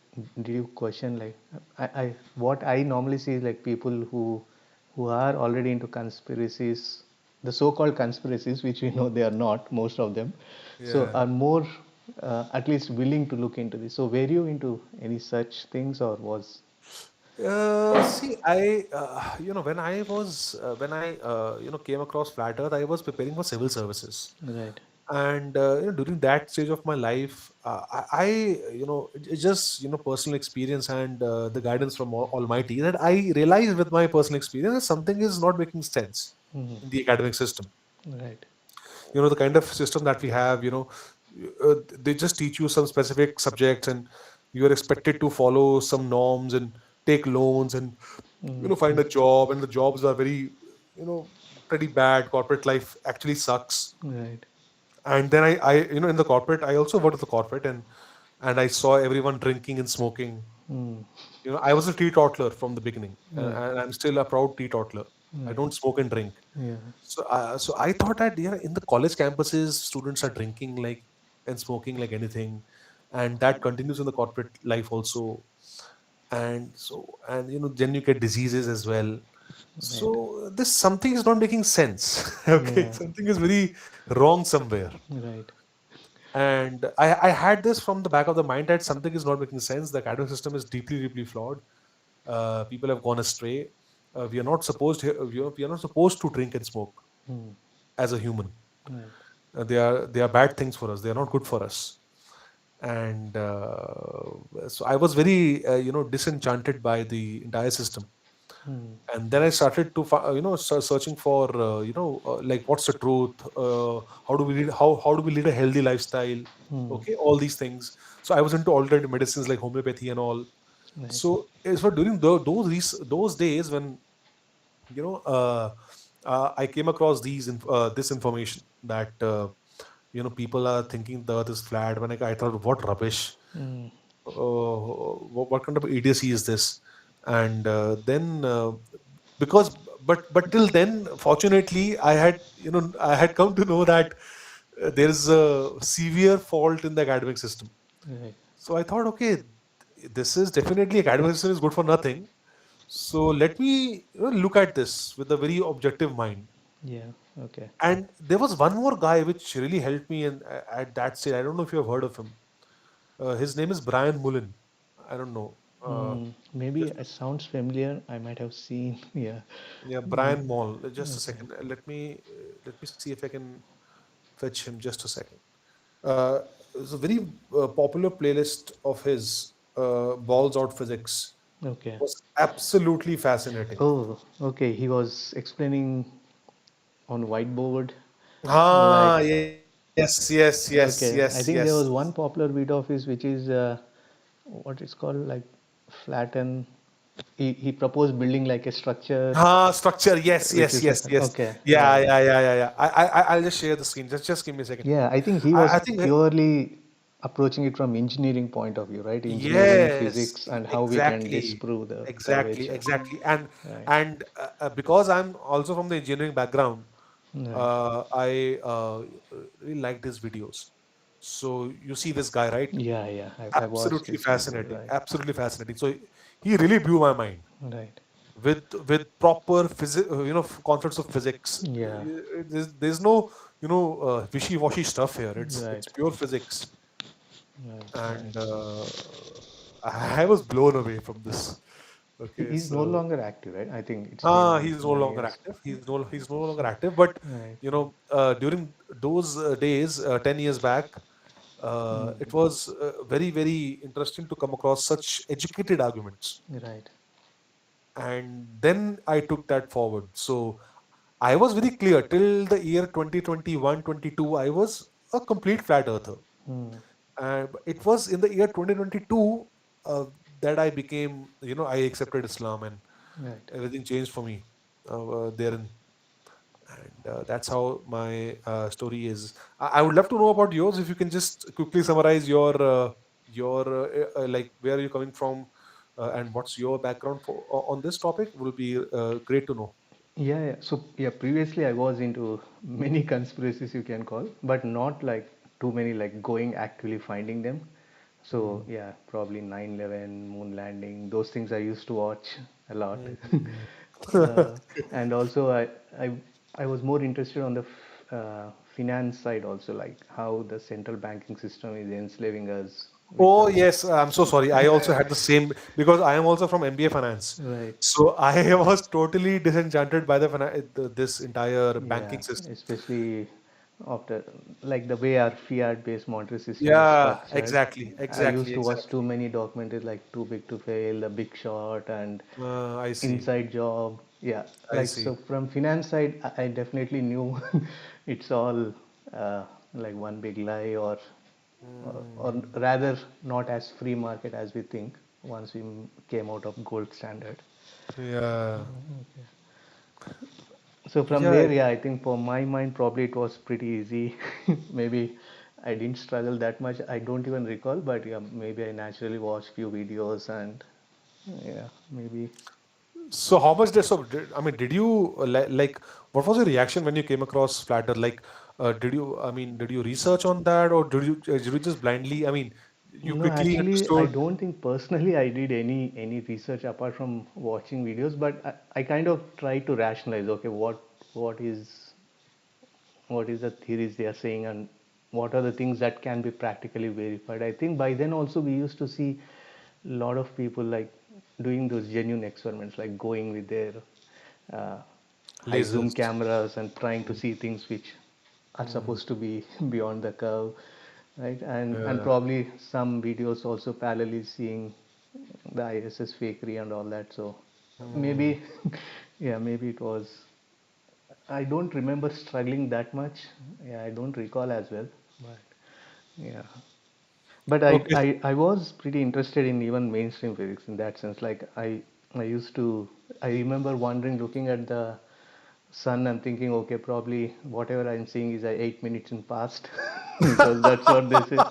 did you question like, what I normally see is like people who are already into conspiracies, the so-called conspiracies, which we know they are not, most of them, so Yeah. are more at least willing to look into this. So were you into any such things or was See, when I was when I came across flat Earth, I was preparing for civil services, right? and during that stage of my life, it's just personal experience and the guidance from Almighty that I realized with my personal experience that something is not making sense Hmm. in the academic system. Right. The kind of system that we have, they just teach you some specific subjects, and you are expected to follow some norms and take loans and Hmm. find a job, and the jobs are very you know pretty bad. Corporate life actually sucks. Right. And then I in the corporate, I also worked at the corporate, and I saw everyone drinking and smoking. Hmm. I was a teetotaler from the beginning, Right. and I'm still a proud teetotaler. I Right. don't smoke and drink. Yeah. So I thought that in the college campuses, students are drinking like and smoking like anything, and that continues in the corporate life also. and so, and then you get diseases as well. Right. So this something is not making sense. Okay, Yeah. something is very wrong somewhere. Right. And I had this from the back of the mind that something is not making sense. The academic system is deeply, deeply flawed. People have gone astray. We are not supposed to drink and smoke Hmm. as a human. Right. They are bad things for us. They are not good for us. And so I was very disenchanted by the entire system. Hmm. And then I started to searching for like what's the truth, how do we lead a healthy lifestyle, Hmm. okay, all these things. So I was into alternative medicines like homeopathy and all. Right. So it's for during those days when you know uh, I came across this information that people are thinking the earth is flat. When I thought, what rubbish, Hmm. what kind of idiocy is this? And then because but till then, fortunately, I had come to know that there is a severe fault in the academic system. Right. So I thought, okay, this is definitely, academic system is good for nothing. So let me look at this with a very objective mind. Yeah. Okay. And there was one more guy which really helped me at that stage. I don't know if you have heard of him. His name is Brian Mullen. I don't know. Maybe Just it sounds familiar. I might have seen. Yeah. Yeah, Mm. Brian Moll. Just a Okay. second. Let me see if I can fetch him. Just a second. It's a very popular playlist of his, Balls Out Physics. Okay. Was absolutely fascinating. Oh, okay. He was explaining on whiteboard, like, Ah, yes, okay. I yes. think there was one popular video of his, which is what it's called, like flatten. He proposed building like a structure, Ah, structure. Yes, which is like, yes. okay, Yeah, right. yeah. I'll just share the screen. Just give me a second. Yeah, I think he I was think purely approaching it from engineering point of view, right? Engineering, yes, physics, and how we can exactly, disprove the exactly, curvature. exactly. Right, And because I'm also from the engineering background, right. I really liked his videos. So you see this guy, right? Yeah, yeah. I watched Absolutely his video, fascinating, right, absolutely fascinating. So he really blew my mind right. with proper concepts of physics. Yeah, There's no wishy-washy stuff here. It's right, pure physics. right, right. And I was blown away from this. Okay, He's no so longer active, right? I think it's been he's no many longer years. active. He's no longer So, active. But right. during those days, 10 years back, it was very, very interesting to come across such educated arguments. Right. And then I took that forward. So I was very clear till the year 2021, 22. I was a complete flat earther. Hmm. But it was in the year 2022 that I became, I accepted Islam, and Right. everything changed for me therein. And that's how my story is. I would love to know about yours. If you can just quickly summarize your like, where are you coming from, and what's your background on this topic, will be great to know. Yeah, yeah. So yeah, previously I was into many conspiracies you can call, but not like too many like going actively finding them. So Mm. yeah, probably 9/11, moon landing, those things I used to watch a lot. Mm. uh, and also I I was more interested on the finance side also, like how the central banking system is enslaving us with Oh the yes, I'm so sorry. I also had the same, because I am also from MBA finance. right. So I was totally disenchanted by this entire Yeah, banking system. especially after like the way our fiat-based monetary system is Yeah, structured. exactly, I used exactly, to watch too exactly. many documentaries like Too Big to Fail, The Big Short, and I see. Inside Job. Yeah, I like so see. from finance side, I definitely knew it's all like one big lie, or Mm, rather not as free market as we think once we came out of gold standard. yeah. So from Yeah. there, yeah, I think for my mind, probably it was pretty easy. Maybe I didn't struggle that much. I don't even recall, but yeah, maybe I naturally watched few videos and yeah, maybe. So how much I mean, did you like, what was your reaction when you came across Flatter? Like, did you research on that, or did you just blindly? I mean, You No, quickly actually, I understood. don't think personally I did any research apart from watching videos, but I kind of tried to rationalize. Okay, what is the theories they are saying, and what are the things that can be practically verified. I think by then also we used to see a lot of people like doing those genuine experiments, like going with their uh, high zoom Lasers. cameras and trying to Mm, see things which are mm, supposed to be beyond the curve, right? And yeah. probably some videos also parallelly seeing the ISS fakery and all that. So Mm, maybe yeah, maybe it was. I don't remember struggling that much. Yeah, I don't recall as well. But yeah, but okay. I was pretty interested in even mainstream physics in that sense. Like I used to I remember wondering, looking at the sun and thinking, okay, probably whatever I'm seeing is 8 minutes in past, because that's what they say.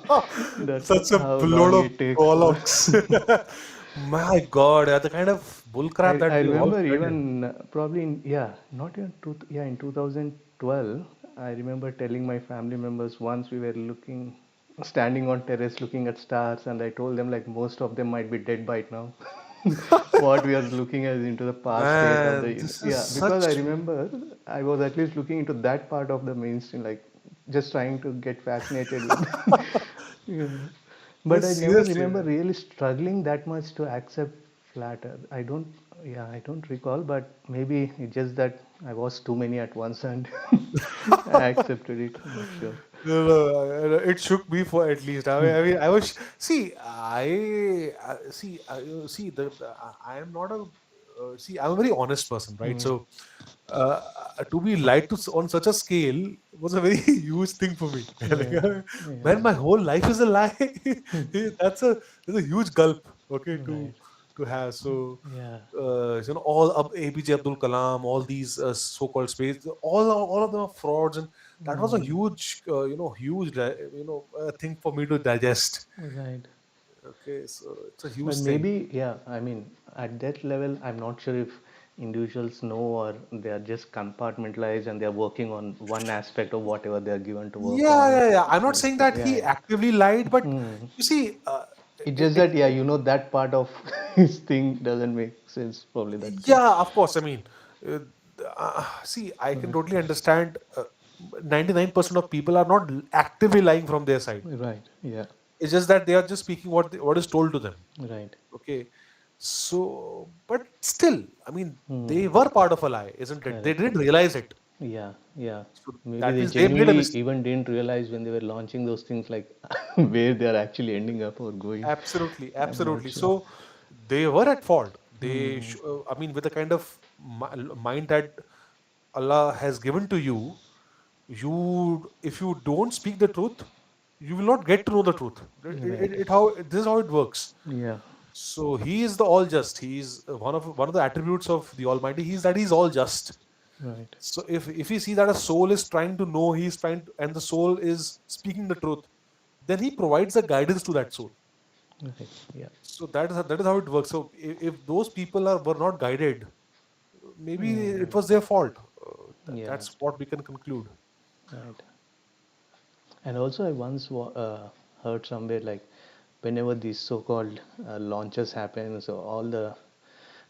That's Such a how load long of it takes for. bollocks. My God, yeah, the kind of bull crap that I we all remember fed in. even probably in, yeah, not even yeah, in 2012 I remember telling my family members, once we were looking, standing on terrace looking at stars, and I told them like most of them might be dead by now. What we are looking at is into the past state of Man, the, this is yeah, because I such. remember I was at least looking into that part of the mainstream, like just trying to get fascinated with. Yeah. No, But I never seriously, remember man. really struggling that much to accept flat earth. I don't, yeah, I don't recall, but maybe it's just that I was too many at once and I accepted it. I'm not sure. No, no, it shook me for at least. I mean, I was see, see I am not a see. I'm a very honest person, right? Mm, So, uh, to be lied to on such a scale was a very huge thing for me. Like, yeah, man, yeah, my whole life is a lie. That's a huge gulp. Okay, to right, have so. yeah, All APJ Abdul Kalam, all these so-called space, all of them are frauds, and that was a mm, huge, thing for me to digest. right. Okay, so it's a But huge thing. maybe, yeah, I mean, at that level, I'm not sure if individuals know, or they are just compartmentalized and they're working on one aspect of whatever they're given to work Yeah, on. yeah, yeah. I'm not Right. saying that Yeah, he yeah. actively lied, but Hmm. you see, It's it, just it that, yeah, that part of his thing doesn't make sense. Probably that's it. yeah, of course. I mean, uh, see, I can Right. totally understand. 99% of people are not actively lying from their side. Right. Yeah. It's just that they are just speaking what is told to them. Right. Okay, so but still, I mean, Hmm. they were part of a lie, isn't it? They Correct. didn't realize it. Yeah. Yeah. So Maybe that they means they made a genuinely mistake. even didn't realize when they were launching those things, like where they are actually ending up or going. Absolutely, I'm not absolutely. sure. So they were at fault. Hmm. I mean, with the kind of mind that Allah has given to you, if you don't speak the truth, you will not get to know the truth. Right. This is how it works. Yeah. So he is the all just. He is one of the attributes of the Almighty. He's all just. Right. So if we see that a soul is trying to know, he's trying to, and the soul is speaking the truth, then he provides a guidance to that soul. Right. Yeah. So that is how it works. So if those people were not guided, maybe Hmm. it was their fault. Yeah. That's what we can conclude. Right. And also, I once heard somewhere like whenever these so-called launches happen, so all the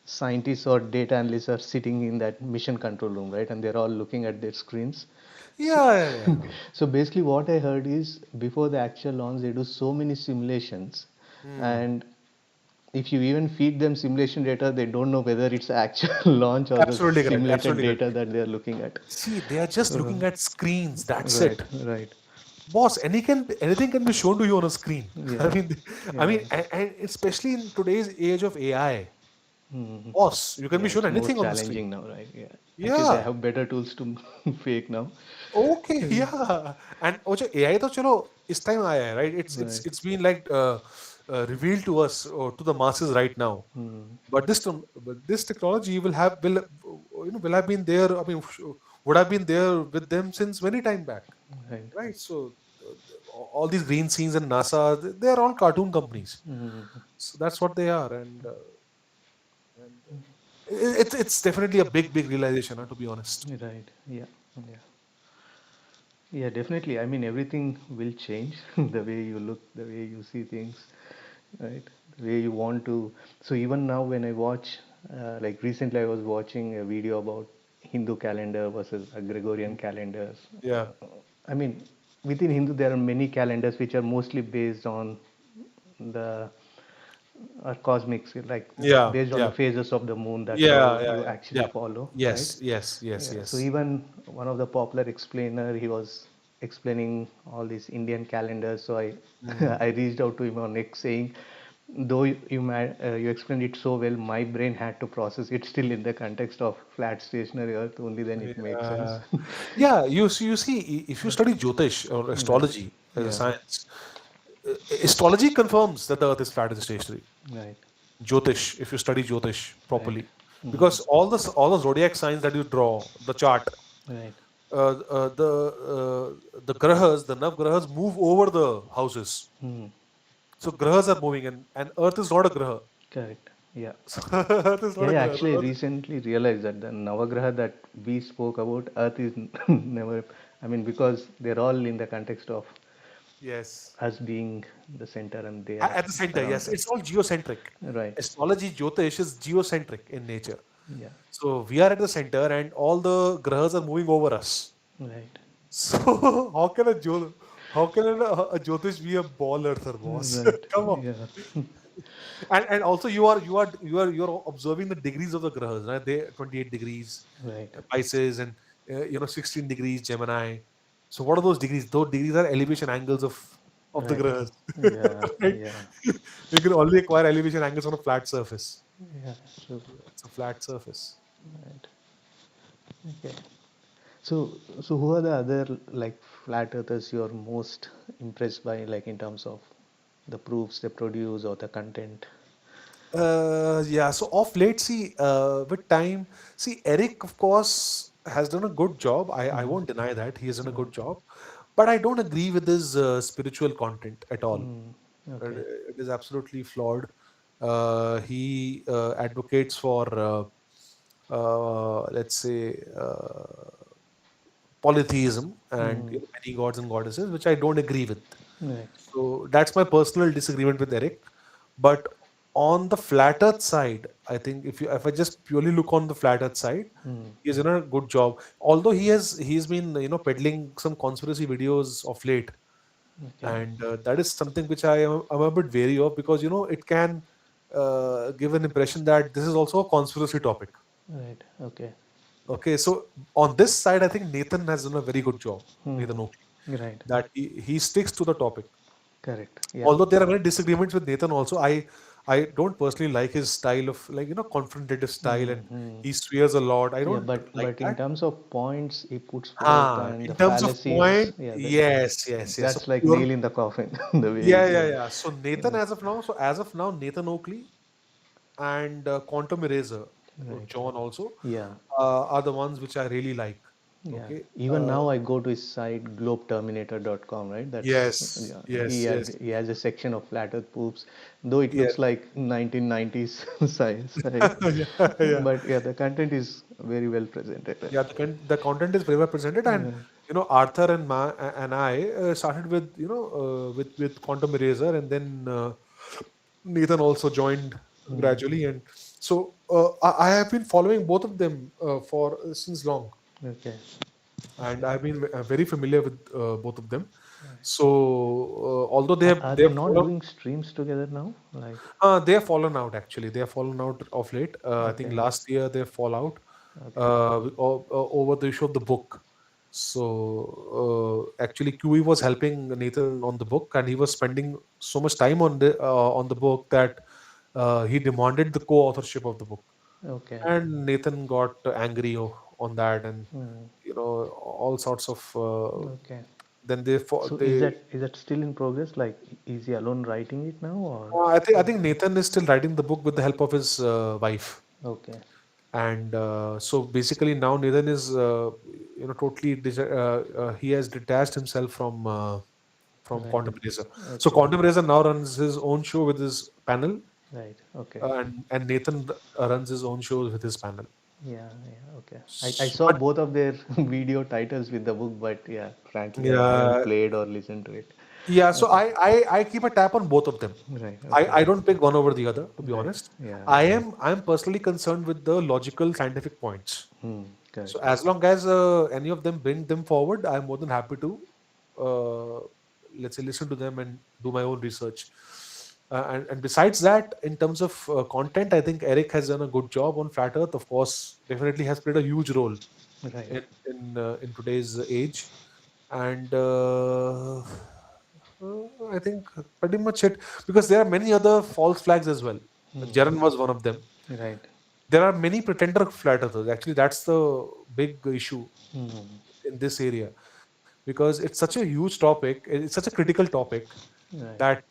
scientists or data analysts are sitting in that mission control room, right? And they're all looking at their screens. So, Yeah, yeah, yeah. so basically, what I heard is before the actual launch, they do so many simulations, Hmm. and if you even feed them simulation data, they don't know whether it's actual launch or the Absolutely correct. simulated Absolutely correct. data that they are looking at. See, they are just So, looking at screens. That's right, it. right, Boss, anything can be shown to you on a screen. I yeah, mean, yeah. and especially in today's age of AI, Mhm. boss, you can be Yeah, shown it's more anything on the screen. challenging now, right? Yeah. Actually, they Yeah. have better tools to fake now. Okay. Yeah. And also AI तो चलो इस time आया है, right? Right. It's been like revealed to us or to the masses right now. Hmm. But this technology will have been there. I mean, would have been there with them since many time back, Right. right? So all these green scenes and NASA, they are all cartoon companies. Hmm. So that's what they are, and it's definitely a big realization, to be honest. Right. Yeah. Yeah. Yeah, definitely. I mean, everything will change the way you look, the way you see things, right? The way you want to. So even now, when I watch, like recently, I was watching a video about Hindu calendar versus a Gregorian calendars. Yeah, I mean, within Hindu, there are many calendars which are mostly based on the cosmics, like yeah, based on yeah, the phases of the moon. That's yeah, all yeah, you yeah, actually yeah. follow, right? Yes, yes, yes, Yeah. So yes. even one of the popular explainer, he was explaining all these Indian calendars. So I Mm. I reached out to him on X saying, though you explained it so well, my brain had to process it still in the context of flat stationary Earth. Only then it makes sense. Yeah, yeah. You see, if you study Jyotish or Right. astrology as a Yeah. science, astrology confirms that the Earth is flat and stationary. Right. Jyotish, if you study Jyotish Right. properly, Mm. because all the zodiac signs that you draw, the chart, Right. the grahas, the nav grahas move over the houses. Mm. So grahas are moving, and Earth is not a graha. Correct. Yeah. So Earth is not Yeah, a yeah, graha. actually, I recently realized that the Navagraha that we spoke about, Earth is never, I mean, because they're all in the context of Yes. us being the center and they are At the center, around yes, us. it's all geocentric. Right. Astrology, Jyotish is geocentric in nature. Yeah. So we are at the center, and all the grahas are moving over us. Right. So how can a Jyotish be a ball earther, boss? Right. Come on. Yeah. And also you are observing the degrees of the grahas, right? They 28 degrees, Right. Pisces, and 16 degrees Gemini. So what are those degrees? Those degrees are elevation angles of the Right. grahas, Yeah. right? Yeah. You can only acquire elevation angles on a flat surface. Yeah. True. It's a flat surface. Right. Okay. So, so who are the other like flat earthers you're most impressed by, like in terms of the proofs they produce or the content? Yeah, so of late, see, with time, see, Eric, of course, has done a good job. I Mm. won't deny that he has done a Mm. good job, but I don't agree with his spiritual content at all. Mm. Okay. It is absolutely flawed. He advocates for, let's say, polytheism and Mm. many gods and goddesses, which I don't agree with. Right. So that's my personal disagreement with Eric. But on the flat Earth side, I think if I just purely look on the flat Earth side, Mm. he's done a good job. Although he's been peddling some conspiracy videos of late, Okay. and that is something which I'm a bit wary of, because it can give an impression that this is also a conspiracy topic. Right. Okay. Okay, so on this side, I think Nathan has done a very good job. Hmm. Nathan Oakley, Right. that he sticks to the topic. Correct. Yeah. Although there are many disagreements with Nathan also, I don't personally like his style of, confrontative style, and Mm-hmm. he swears a lot. I Yeah, don't like but in that. terms of points he puts forth and the In terms of fallacies, point, yeah, yes, yes, yes. So that's like pure, nail in the coffin, the way, yeah, yeah, yeah, yeah. So Nathan, yeah. as of now, Nathan Oakley and Quantum Eraser, Right. John also, Yeah. are the ones which I really like. Yeah. Okay. Even now I go to his site globeterminator.com, right? That's, Yes, yeah, yes, yes, he has a section of flat earth proofs, though it yes. looks like 1990s science, right? Yeah, yeah. But yeah, the content is very well presented. Yeah, the content is very well presented, and Right. Arthur and I started with with Quantum Eraser, and then Nathan also joined Hmm. gradually, and so I have been following both of them for since long, Okay. and I've been very familiar with both of them. Right. So although Are they they have not fallen, doing streams together now? Like, they have fallen out, actually. They have fallen out of late. I think okay, last year they fall out okay, over the issue of the book. So actually, QE was helping Nathan on the book, and he was spending so much time on the book that he demanded the co-authorship of the book. okay, And Nathan got angry on that, and hmm, all sorts of. okay. Then So they. is that still in progress? Like, is he alone writing it now, or? I think Nathan is still writing the book with the help of his wife. Okay, And so basically now Nathan is totally he has detached himself from right, Quantum Eraser. So okay, Quantum Eraser now runs his own show with his panel, right, okay, and Nathan runs his own shows with his panel. Yeah, yeah, okay. I saw But both of their video titles with the book, but yeah, frankly, I haven't yeah, played or listened to it. yeah. So Okay. I keep a tap on both of them. Right, I, okay. I don't pick one over the other, to be Right. honest. Yeah. I'm personally concerned with the logical scientific points. Hmm. So Correct. as long as any of them bring them forward, I'm more than happy to uh, let's say listen to them and do my own research. And besides that, in terms of content, I think Eric has done a good job on Flat Earth. Of course, definitely has played a huge role Right. in today's age, and I think pretty much it, because there are many other false flags as well. Hmm. Jaran was one of them. Right. There are many pretender flat earthers. Actually, that's the big issue Hmm. in this area, because it's such a huge topic. It's such a critical topic Right. that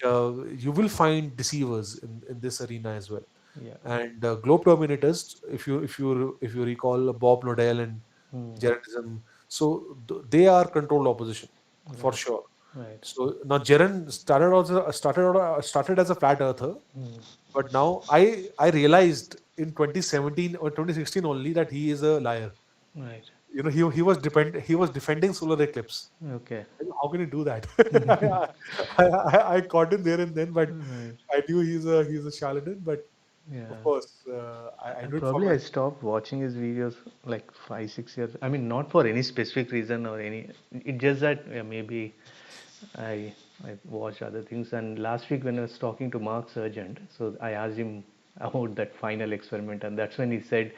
you will find deceivers in this arena as well. Yeah. And globe dominators, if you recall Bob Nodell and Hmm. Jeranism, so they are controlled opposition for Right. sure. Right. So now Jeren started as a flat earther, Hmm. but now I realized in 2017 or 2016 only that he is a liar. Right. He was defending solar eclipse. Okay. How can you do that? I caught him there and then, but Right. I knew he's a charlatan. But of Yeah. course, I And do it for probably my. I stopped watching his videos like 5, 6 years. I mean, not for any specific reason or any. It's just that yeah, maybe I I watched other things. And last week when I was talking to Mark Sargent, so I asked him about that final experiment, and that's when he said,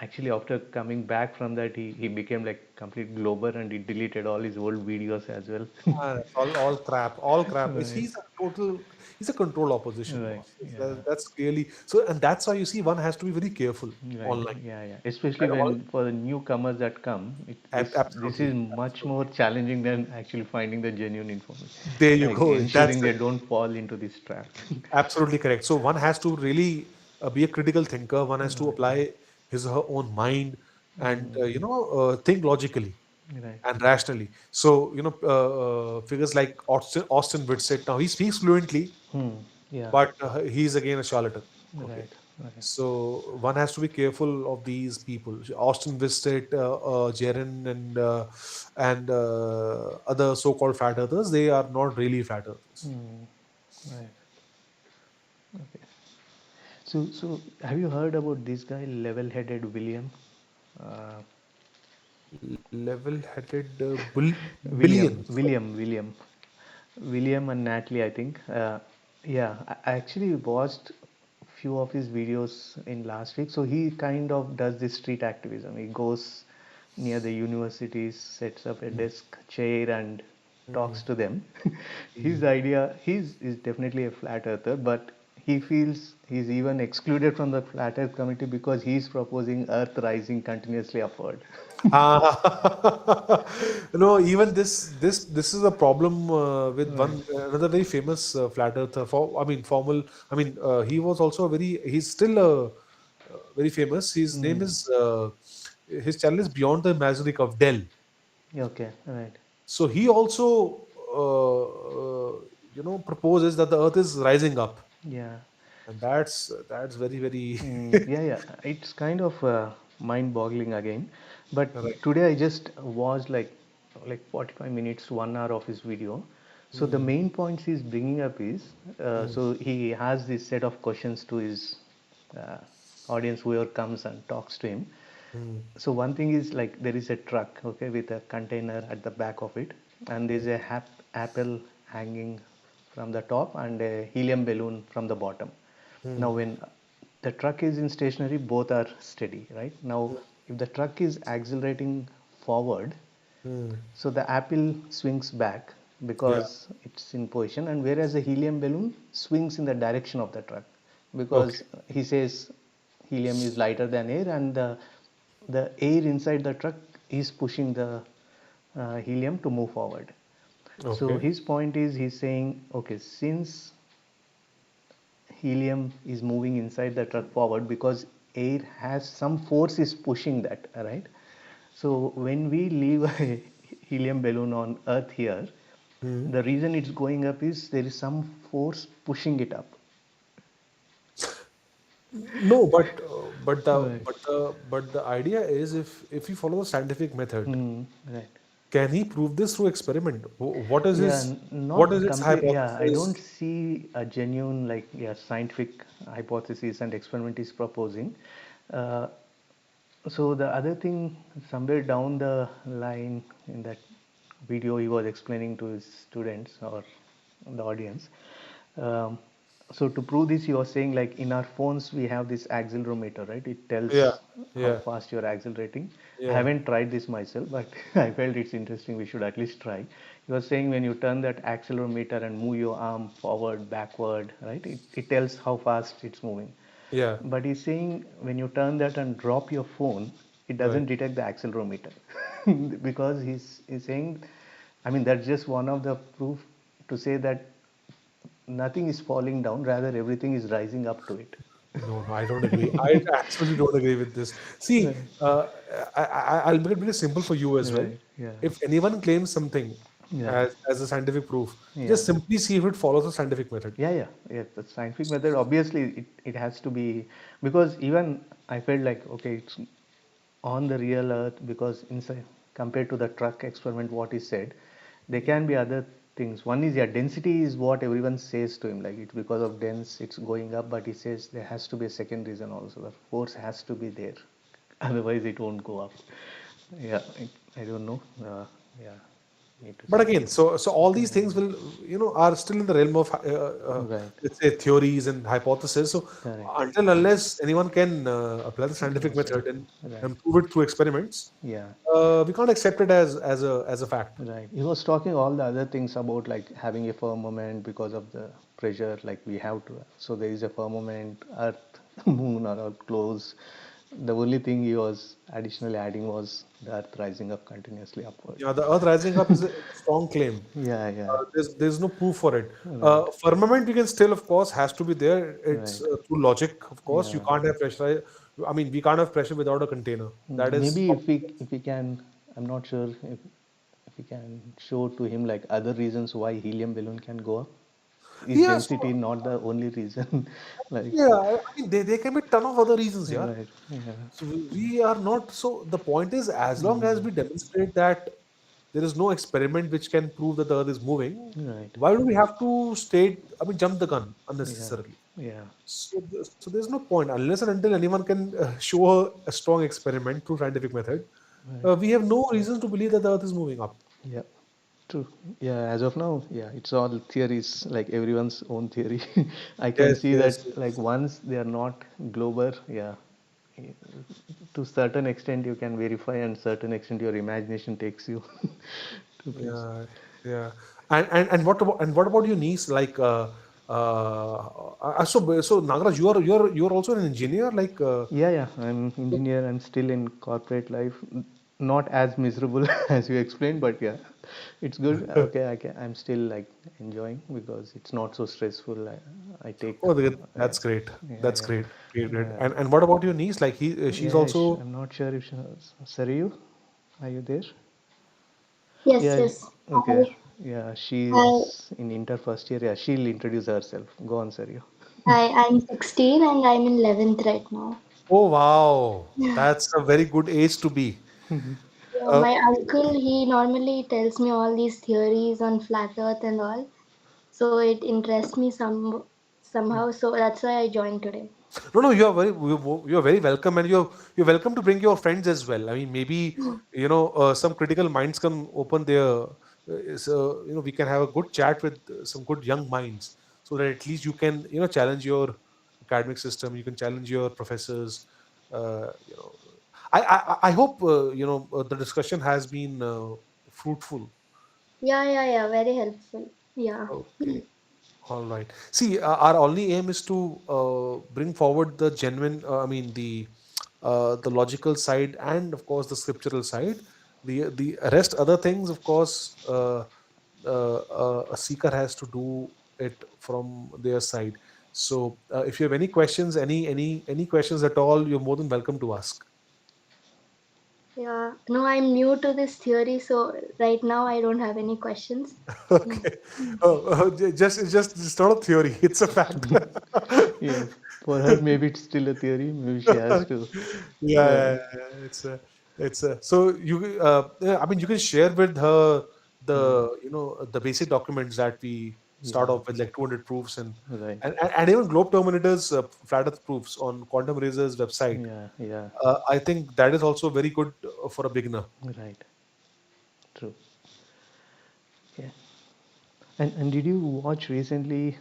actually after coming back from that, he became like complete glober and he deleted all his old videos as well. That's all crap, all crap. Right. He's a control opposition, Right. boss. Yeah. That's clearly so, and that's why you see one has to be very careful Right. online. Yeah. Yeah. Especially And all, when for the newcomers that come, this is absolutely, much more absolutely. challenging than actually finding the genuine information, There you like go. That's ensuring they it. don't fall into this trap. Absolutely correct. So one has to really be a critical thinker. One has to Right. apply his or her own mind and Mm, think logically right. and rationally. So figures like Austin Whitsett. Now he speaks fluently, Hmm. Yeah. but he's again a charlatan. Okay. Right. Right. So one has to be careful of these people. Austin Whitsett, Jaren, and other so-called flat earthers. They are not really flat earthers. Hmm. Right. Okay. So have you heard about this guy, level-headed William? Uh, Level-headed William, billions. William, William, William and Natalie, I think. Yeah, I actually watched few of his videos in last week. So he kind of does this street activism. He goes near the universities, sets up a Mm, desk chair, and talks mm, to them. His mm. idea, he's is definitely a flat earther, but he feels he's even excluded from the flat earth community because he's proposing earth rising continuously upward. Ah, even this is a problem with Right. one another very famous flat earther. I mean, formal. I mean, he was also a very. He's still very famous. His name Hmm. is. His channel is Beyond the Imaginary of Dell. Okay. Right. So he also, proposes that the Earth is rising up, Yeah. and that's very very. Yeah, yeah. It's kind of mind-boggling again. But Right. today I just watched like 45 minutes, 1 hour of his video. So the Mm, main points he's bringing up is mm, so he has this set of questions to his uh, audience, whoever comes and talks to him. mm, So one thing is like there is a truck, okay, with a container at the back of it, and there's a apple hanging from the top and a helium balloon from the bottom. Now, mm, when the truck is in stationary, both are steady, right? Now, mm. if the truck is accelerating forward, Mm. so the apple swings back Yeah. because it's in position, and whereas the helium balloon swings in the direction of the truck Okay. because he says helium is lighter than air, and the air inside the truck is pushing the helium to move forward. So Okay. his point is he's saying, okay, since helium is moving inside the truck forward because air has some force is pushing that, right? So when we leave a helium balloon on earth here, Mm. the reason it's going up is there is some force pushing it up. No, but But the Right. but the idea is, if you follow the scientific method, Right. can he prove this through experiment? What is Yeah, his not what is its complete. Yeah, I don't hypothesis? see a genuine like yeah scientific hypothesis and experiment is proposing. Uh, so the other thing, somewhere down the line in that video, he was explaining to his students or the audience. Um, so to prove this, he was saying like in our phones we have this accelerometer, right? It Yeah, tells how yeah, fast you're accelerating. I yeah, haven't tried this myself, but I felt it's interesting. We should at least try. He was saying when you turn that accelerometer and move your arm forward, backward, right? It tells how fast it's moving. yeah. But he's saying when you turn that and drop your phone, it Right. doesn't detect the accelerometer because he's saying, I mean, that's just one of the proof to say that nothing is falling down, rather everything is rising up to it. No, no, I don't agree. I absolutely don't agree with this. See, Right, I'll make it very simple for you as well. right, yeah, If anyone claims something yeah, as a scientific proof, yeah. just simply see if it follows the scientific method. Yeah, yeah, yeah. The scientific method, obviously, it has to be because even I felt like okay, it's on the real Earth because inside compared to the truck experiment, what he said, there can be other things. One is yeah, density is what everyone says to him, like it's because of dense, it's going up. But he says there has to be a second reason also. The force has to be there, otherwise it won't go up. Yeah, I don't know. Yeah, need to But see. again, so all these things will, are still in the realm of Right, let's say theories and hypothesis. So correct. until unless anyone can apply the scientific method Right. and prove it through experiments, Yeah. we can't accept it as a fact. Right. He was talking all the other things about like having a firmament because of the pressure, like we have to. So there is a firmament, Earth, Moon are all close. The only thing he was additionally adding was the Earth rising up continuously upward. Yeah, the Earth rising up is a strong claim. Yeah, yeah. There's no proof for it. Right, Firmament, you can still, of course, has to be there. It's right. through logic, of course. You Yeah. can't have pressure. I mean, we can't have pressure without a container. That is Maybe common if we can, I'm not sure if we can show to him like other reasons why helium balloon can go up. Is sense. Yeah, density not the only reason? Like, yeah. I mean, there can be a ton of other reasons, yeah. right, yeah, So we are not. So the point is, as long as we demonstrate that there is no experiment which can prove that the Earth is moving, right, why do we have to state? I mean, jump the gun yeah, unnecessarily. yeah, So there's no point unless and until anyone can show a strong experiment through scientific method. right, We have no reason to believe that the Earth is moving up. yeah. True. Yeah, as of now, yeah, it's all theories, like everyone's own theory. I can Yes, see yes, that, like, yes. once they are not global, yeah, to certain extent you can verify, and certain extent your imagination takes you to place. Yeah, yeah. And what about your niece? Like, so Nagaraj, you are also an engineer. Like, Yeah, yeah, I'm engineer. I'm still in corporate life. Not as miserable as you explained, but yeah, it's good. Okay, I'm still like enjoying because it's not so stressful. I take, oh, yeah, that's great. yeah, That's yeah, great. Great, great. yeah. And what about your niece? Like, she's Yeah, also. I'm not sure if Sarayu, are you there? Yes, Yeah, yes. okay. Yeah, I, she's in inter first year. Yeah, she'll introduce herself. Go on, Sarayu. I'm 16 and I'm in 11th right now. Oh wow, that's a very good age to be. Yeah, Uh, my uncle, he normally tells me all these theories on flat earth and all. So it interests me somehow. So that's why I joined today. No, no, you are very welcome, and you're welcome to bring your friends as well. I mean, maybe some critical minds can open their, so we can have a good chat with some good young minds, so that at least you can challenge your academic system. You can challenge your professors. Uh, you know, I hope the discussion has been fruitful. Yeah, yeah, yeah. Very helpful. Yeah. Okay. All right. See, our only aim is to bring forward the genuine, the logical side, and of course the scriptural side. The rest other things, of course, a seeker has to do it from their side. So, if you have any questions, any questions at all, you're more than welcome to ask. Yeah. No, I'm new to this theory. So right now I don't have any questions. Okay. Oh, just it's not a theory; it's a fact. Yes. For her, maybe it's still a theory. Maybe she has to. Yeah, Uh, yeah, yeah. It's a so you yeah, I mean you can share with her mm, the basic documents that we start yeah, off with, like 200 proofs, and right. and even globe terminator's flat earth proofs on quantum razor's website. Yeah, yeah, I think that is also very good for a beginner. right. True. Yeah. And did you watch recently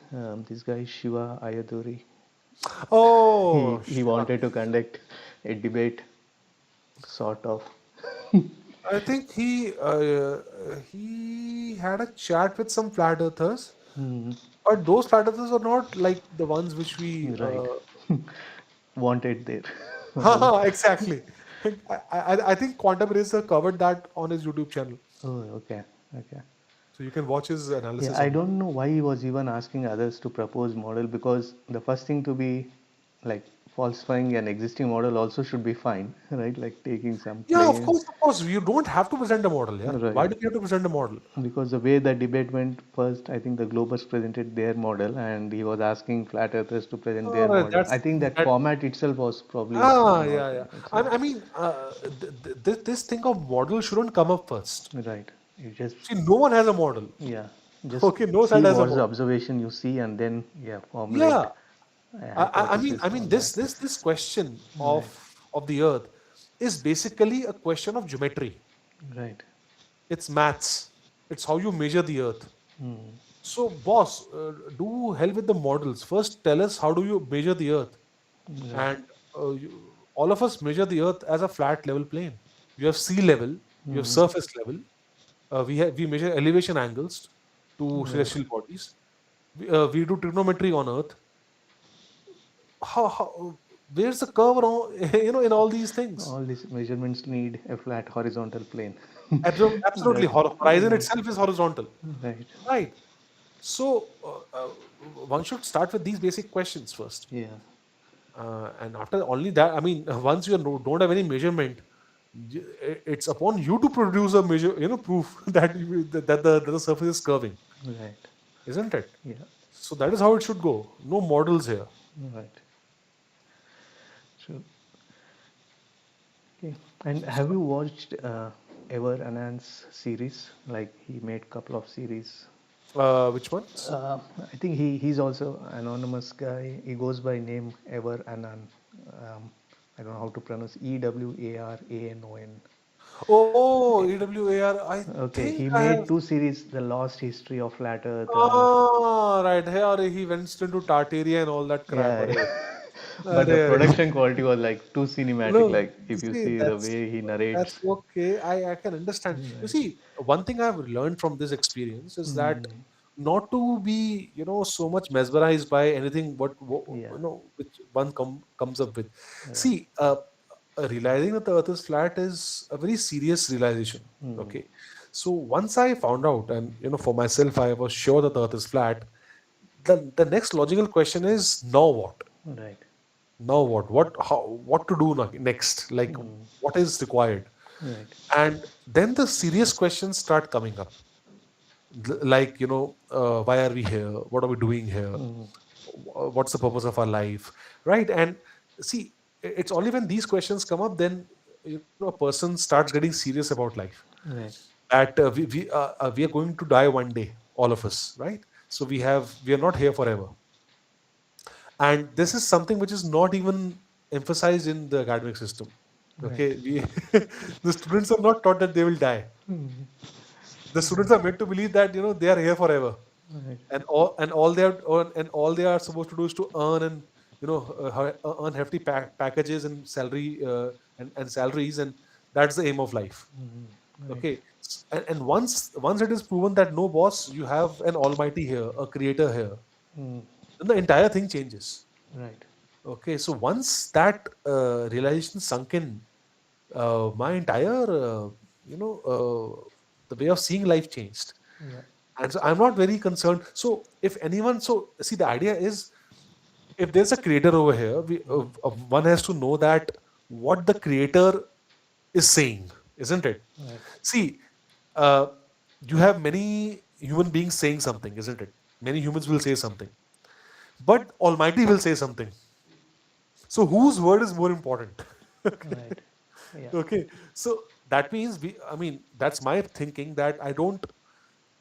this guy Shiva Ayaduri? He Oh, he Shiva. wanted to conduct a debate, sort of. I think he had a chat with some flat earthers, Hmm, but those flat earthers are not like the ones which we right. Wanted there. All. haha, exactly. I think Quantum Racer covered that on his YouTube channel, Oh, okay, okay. so you can watch his Yeah, analysis I on that. don't know why he was even asking others to propose model, because the first thing to be like falsifying an existing model also should be fine, right? Like taking some Yeah, of claim, course, of course. You don't have to present a model, yeah. right? Why do we have to present a model? Because the way the debate went, first I think the Globers presented their model and he was asking flat earthers to present their All right, model. I that's think that that. format itself was probably not Yeah, yeah. it's I mean, this thing of model shouldn't come up first. right. You just, See, no one has a model. yeah, just Okay, no side see has a what's the model. observation you see and then, yeah, formulate Yeah, a I mean, hypothesis on that. this question Right, of the Earth is basically a question of geometry. right. It's maths. It's how you measure the Earth. Hmm. So, boss, do hell with the models. First, tell us how do you measure the Earth, Right. and all of us measure the Earth as a flat level plane. You have sea level, you have Hmm. surface level. We measure elevation angles to Right. celestial bodies. We do trigonometry on Earth. How where's the curve on, in all these things? All these measurements need a flat horizontal plane. Absolutely, That, horizon itself is horizontal, right. right? So one should start with these basic questions first, Yeah. and after only that, I mean, once you don't have any measurement, it's upon you to produce a proof that the surface is curving, Right. isn't it? Yeah. So that is how it should go. No models here. Right. So, okay. And have you watched ever Anand's series? Like he made couple of series. Which ones? I think he's also anonymous guy. He goes by name Ever Anand. I don't know how to pronounce EwarAnon. Oh, EWAR. I Okay, think he I have. made two series: The Lost History of Flat Earth. Ah, right. Here he went into Tartaria and all that crap. Yeah, Arre. but the Arre, arre. production quality was like too cinematic. No, Like if you see, see the way he that's narrates. okay. I can understand. You Right. see, one thing I've learned from this experience is that Mm, not to be, so much mesmerized by anything yeah. which one comes up with. Right. See, realizing that the Earth is flat is a very serious realization. Mm, Okay, so once I found out, and for myself, I was sure that the Earth is flat. The next logical question is now what? right. Now what? What to do next? Like Mm, what is required? right. And then the serious questions start coming up, like why are we here? What are we doing here? Mm, What's the purpose of our life, right? And see, it's only when these questions come up, then a person starts getting serious about life, right. that we are going to die one day, all of us, right? So we are not here forever, and this is something which is not even emphasized in the academic system. Right. Okay, the students are not taught that they will die. Mm, The students are made to believe that they are here forever, right. and all they are supposed to do is to earn, and earn hefty packages and salary, and salaries, and that's the aim of life. Mm, right. Okay, and once it is proven that no, boss, you have an almighty here, a creator here, Mm, then the entire thing changes. right. Okay, so once that realization sunk in, my entire the way of seeing life changed. Yeah. And so I'm not very concerned. So if anyone, so see, the idea is, if there's a creator over here, one has to know that what the creator is saying, isn't it? Right. See, uh, you have many human beings saying something, isn't it? Many humans will say something, but Almighty will say something. So whose word is more important? Okay. Right. Yeah. Okay. So that means I mean, that's my thinking that I don't,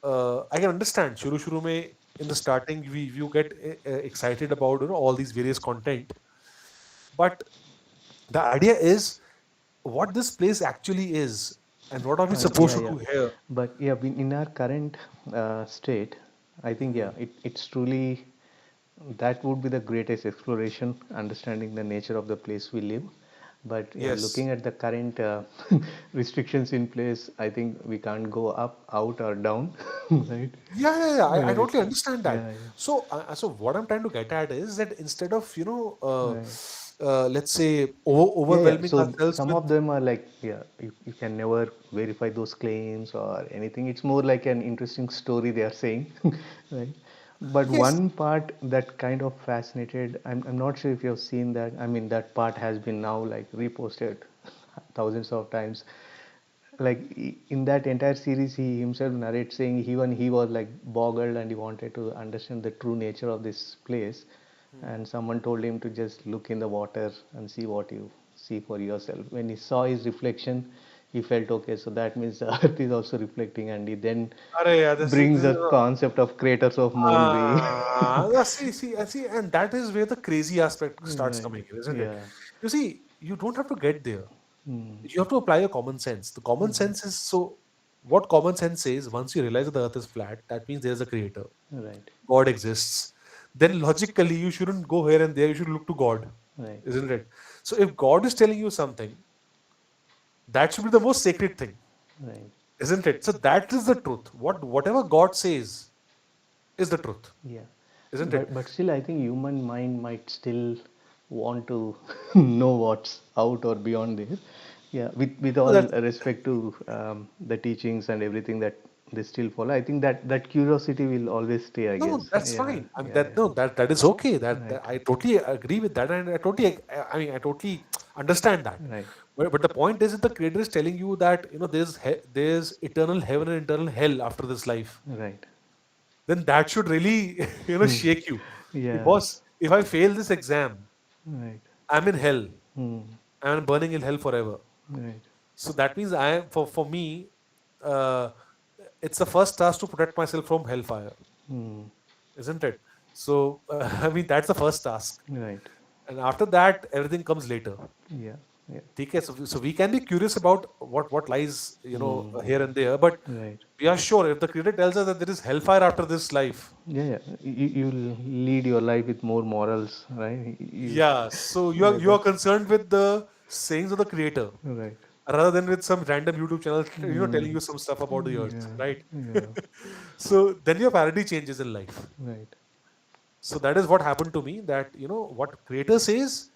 I can understand. Shuru mein, in the starting, you get excited about, all these various content, but the idea is what this place actually is and what are we supposed Yeah, to yeah. do here. But yeah, in our current state, I think yeah, it's truly that would be the greatest exploration, understanding the nature of the place we live. But yeah, Yes. looking at the current restrictions in place, I think we can't go up, out, or down, right? Yeah, yeah, yeah. I Right. totally understand that. Yeah, yeah. So, so what I'm trying to get at is that instead of, Right. let's say Yeah, yeah. overwhelming So ourselves some with, of them are like, yeah, you can never verify those claims or anything. It's more like an interesting story they are saying, right? But yes, one part that kind of fascinated, I'm not sure if you have seen that. I mean, that part has been now like reposted thousands of times. Like in that entire series, he himself narrates saying even he was like boggled and he wanted to understand the true nature of this place, and someone told him to just look in the water and see what you see for yourself. When he saw his reflection, he felt okay, so that means the earth is also reflecting, and he then Arey, yeah, brings the concept of craters of moon way. see, and that is where the crazy aspect starts Right. coming in, isn't it? Yeah. You see, you don't have to get there. Hmm. You have to apply your common sense. The common sense is, so what common sense says, once you realize that the earth is flat, that means there is a creator. Right. God exists. Then logically, you shouldn't go here and there. You should look to God, Right. isn't it? So if God is telling you something, that should be the most sacred thing, Right. isn't it? So that is the truth. Whatever God says is the truth, Yeah, isn't it? but still, I think human mind might still want to know what's out or beyond there. Yeah, with No, all that's respect to the teachings and everything that they still follow, I think that curiosity will always stay, I no, guess. that's Yeah, fine. I mean, yeah, that no, that is okay. That right, I totally agree with that, and I totally, I mean, I totally understand that. right, But the point is, that the creator is telling you that there's eternal heaven and eternal hell after this life. right. Then that should really Hmm. shake you. Yeah, Boss, if I fail this exam, right. I'm in hell. Hmm. I'm burning in hell forever. Right. So that means I am, for me, uh, it's the first task to protect myself from hellfire, Hmm. isn't it? So I mean, that's the first task, Right. and after that everything comes later. Yeah. Yeah. Okay, so we can be curious about what lies, Hmm. here and there, but Right. we are sure if the creator tells us that there is hellfire after this life. Yeah, yeah. You'll lead your life with more morals, right? You, Yeah, so yeah, you are that's concerned with the sayings of the creator right. rather than with some random YouTube channel, Mm, telling you some stuff about the earth, yeah, right? yeah, So then your parity changes in life. right. So that is what happened to me. That, what creator says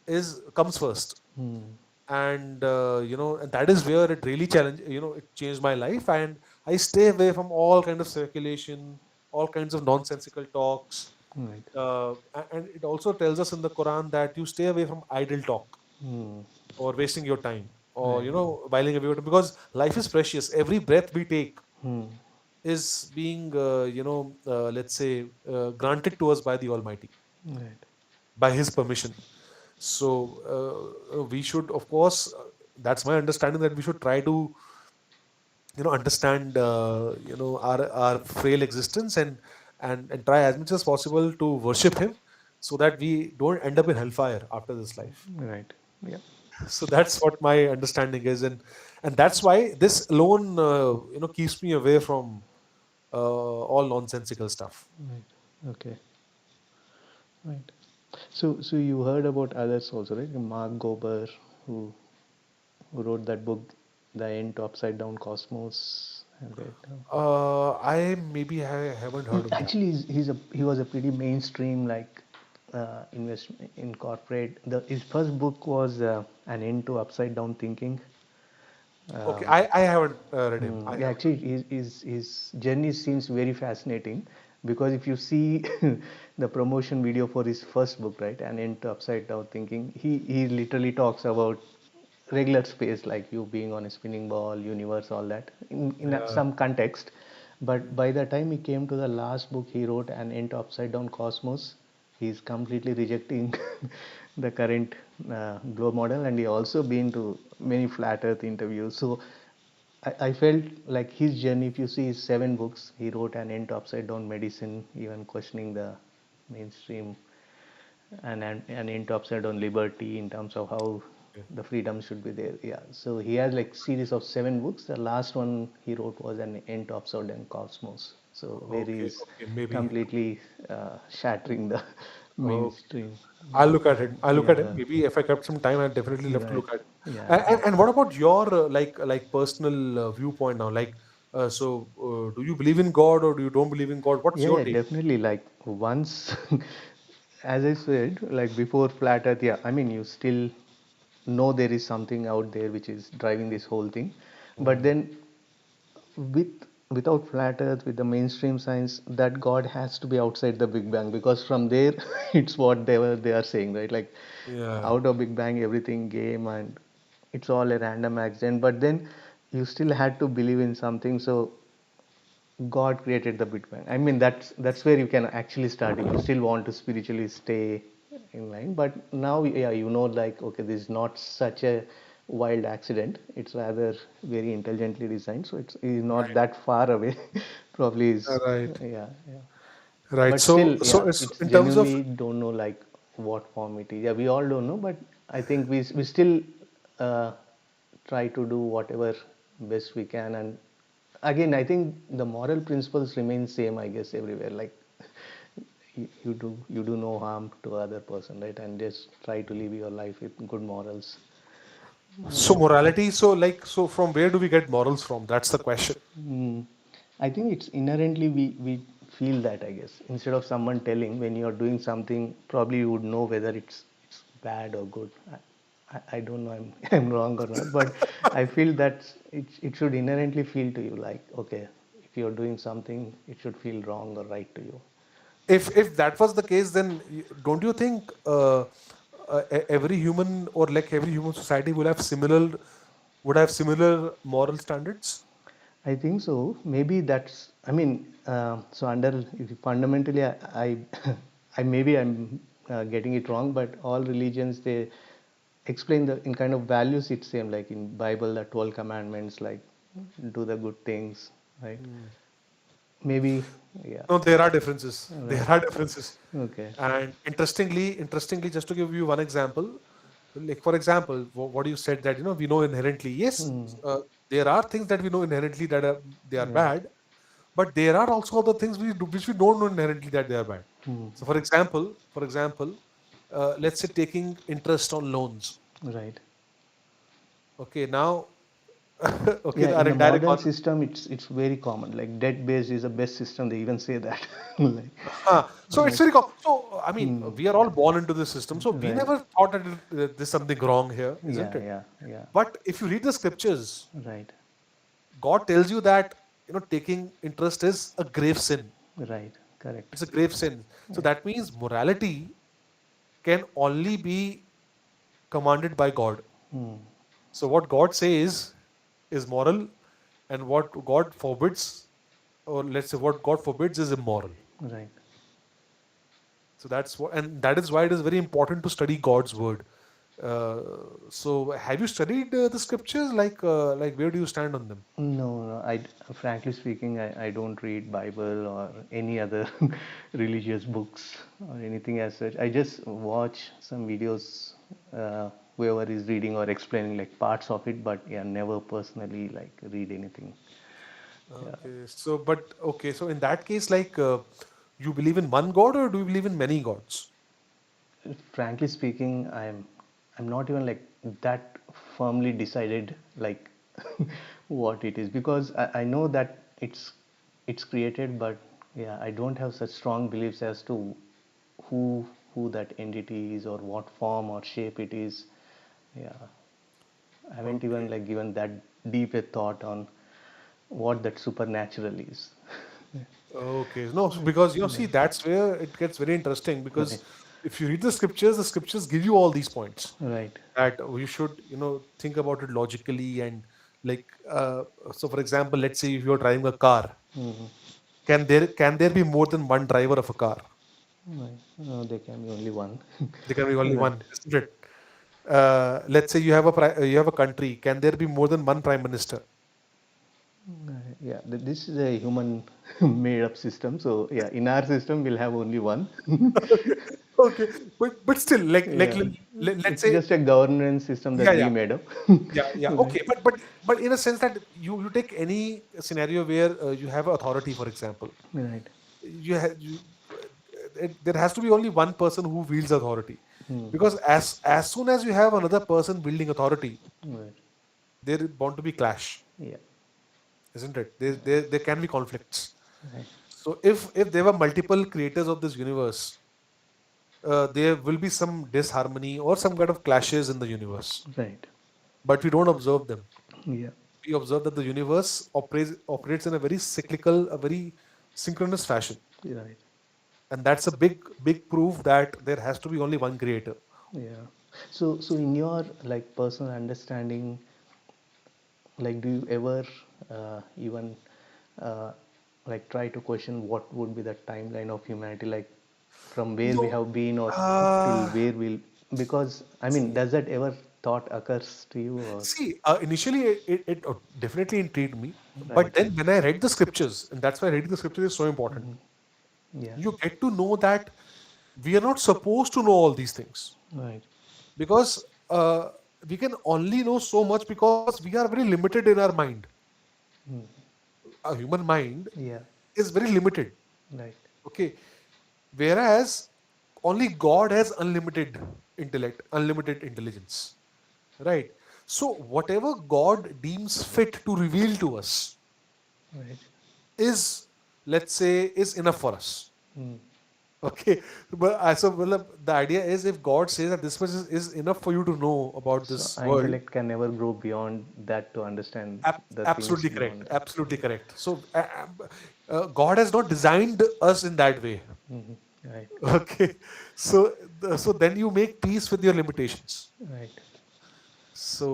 is comes first, Mm, and and that is where it really challenged. It changed my life, and I stay away from all kind of speculation, all kinds of nonsensical talks. right. And it also tells us in the Quran that you stay away from idle talk Mm, or wasting your time, or right. whiling away your time, because life is precious. Every breath we take Mm, is being let's say, granted to us by the Almighty, right. by His permission. So we should, of course, that's my understanding, that we should try to understand our frail existence, and try as much as possible to worship Him, so that we don't end up in hellfire after this life. Right. Yeah. So that's what my understanding is, and that's why this alone keeps me away from all nonsensical stuff. Right. Okay. Right. So you heard about others also, right? Mark Gober, who who wrote that book, The End to Upside Down Cosmos. Have read. I maybe haven't heard of that. Actually, he was a pretty mainstream like invest in corporate. His first book was An End to Upside Down Thinking. Okay, Um, I haven't read him. I Yeah, haven't actually, his journey seems very fascinating because if you see the promotion video for his first book, right, and into Upside Down Thinking, he literally talks about regular space like you being on a spinning ball, universe, all that Yeah. some context. But by the time he came to the last book he wrote, and into Upside Down Cosmos, he's completely rejecting the current globe model, and he also been to many flat earth interviews. So I felt like his journey, if you see his 7 books, he wrote An End to Upside Down Medicine, even questioning the mainstream, and End to Upside Down Liberty in terms of how Yeah. the freedom should be there. Yeah. So he has like series of 7 books. The last one he wrote was An End to Upside Down Cosmos. So where he Okay, is okay, maybe. completely shattering the Okay. mainstream. I'll look at it. I'll look at it. Yeah. Maybe if I kept some time, I'd definitely love to Right. look at it. Yeah. And what about your like personal viewpoint now? Like, do you believe in God or do you don't believe in God? What's Yeah, your yeah, take? definitely. Like once, as I said, like before flat Earth, yeah, I mean, you still know there is something out there which is driving this whole thing, but Mm. then without flat Earth, with the mainstream science, that God has to be outside the Big Bang, because from there, it's what they are saying, right? Like Yeah, out of Big Bang, everything came and it's all a random accident. But then you still had to believe in something, so God created the Big Bang. I mean, that's where you can actually start if you still want to spiritually stay in line. But now, yeah, you know, like okay, this is not such a wild accident. It's rather very intelligently designed, so it's not right, that far away. Probably is, right, yeah, yeah. right. But still, So yeah, it's it's in terms of genuinely don't know like what form it is. Yeah, we all don't know, but I think we still uh, try to do whatever best we can. And again, I think the moral principles remain same, I guess, everywhere. Like you do no harm to other person, right? And just try to live your life with good morals. so morality. So like, so from where do we get morals from? That's the question. Mm, I think it's inherently we feel that, I guess, instead of someone telling, when you are doing something, probably you would know whether it's bad or good. I don't know, I'm I'm wrong or not, but I feel that it should inherently feel to you like, okay, if you're doing something, it should feel wrong or right to you. If that was the case, then don't you think every human or like every human society would have similar moral standards? I think so. Maybe that's. I mean, so under fundamentally, I, I maybe I'm getting it wrong, but all religions they explain the in kind of values. It's same like in Bible, the 12 commandments, like do the good things, right? Hmm. Maybe, yeah, No, there are differences. There right, are differences. okay, And interestingly, just to give you one example, like for example, what you said that we know inherently. Yes, hmm, there are things that we know inherently that they are right, bad, but there are also other things which we don't know inherently that they are bad. hmm, So, for example, let's say taking interest on loans. right. Okay, now, okay, Yeah, our in the entire modern economy. system, it's very common. Like debt based is the best system. They even say that. Like, So it's like, very so I mean, hmm, we are all born into this system, so we right. never thought that there's something wrong here, isn't Yeah, it? yeah, yeah. But if you read the scriptures, Right, God tells you that taking interest is a grave sin. right, correct. It's a grave sin. So Yeah. that means morality can only be commanded by God. Hmm. So what God says is moral, and what God forbids, or let's say what God forbids, is immoral. Right. So that's what, and that is why it is very important to study God's word. Uh, so have you studied the scriptures? Like where do you stand on them? No, no. Frankly speaking, I don't read Bible or any other religious books or anything as such. I just watch some videos, whoever is reading or explaining like parts of it, but yeah, never personally like read anything. Yeah. Okay, so but okay, so in that case, like you believe in one God or do you believe in many gods? Frankly speaking, I'm not even like that firmly decided like what it is, because I know that it's created, but yeah, I don't have such strong beliefs as to who who that entity is or what form or shape it is. Yeah, I haven't even Okay. like given that deep a thought on what that supernatural is. Okay. No, so because see, that's where it gets very interesting because Right, if you read the scriptures give you all these points right, that you should, think about it logically and like so for example, let's say if you're driving a car, hmm, can there be more than one driver of a car? Right. No, there can be only one. There can be only Right. one, isn't it? Let's say you have a country. Can there be more than one prime minister? Yeah, this is a human made up system. So yeah, in our system we'll have only one. Okay, but still, Yeah, let's it's say, just a governance system yeah, that we yeah, made up. yeah. Right. Okay, but in a sense that you take any scenario where you have authority, for example, Right. you have you there has to be only one person who wields authority, Hmm. because as soon as you have another person wielding authority, Right. there is bound to be clash, Yeah. isn't it? There can be conflicts. Right. So if there were multiple creators of this universe, there will be some disharmony or some kind of clashes in the universe, Right. but we don't observe them. Yeah. We observe that the universe operates in a very cyclical, a very synchronous fashion, Right. and that's a big proof that there has to be only one creator. Yeah. So in your like personal understanding, like do you ever even uh, like try to question what would be the timeline of humanity, like from where we No. have been or till Uh, where we'll, because I mean, does that ever thought occurs to you or? See, initially it definitely intrigued me, but Right. then when I read the scriptures, and that's why reading the scriptures is so important, Yeah. you get to know that we are not supposed to know all these things, Right. because we can only know so much because we are very limited in our mind. A human mind Yeah. is very limited. Right. Okay, whereas only God has unlimited intellect, unlimited intelligence, right? So whatever God deems fit to reveal to us Right. is, let's say, is enough for us. Hmm. Okay, but so well, the idea is, if God says that this much is enough for you to know about So this our world, intellect can never grow beyond that to understand the things absolutely correct, beyond that. absolutely correct. So God has not designed us in that way. Mhm. Right. Okay, so so then you make peace with your limitations. Right. So,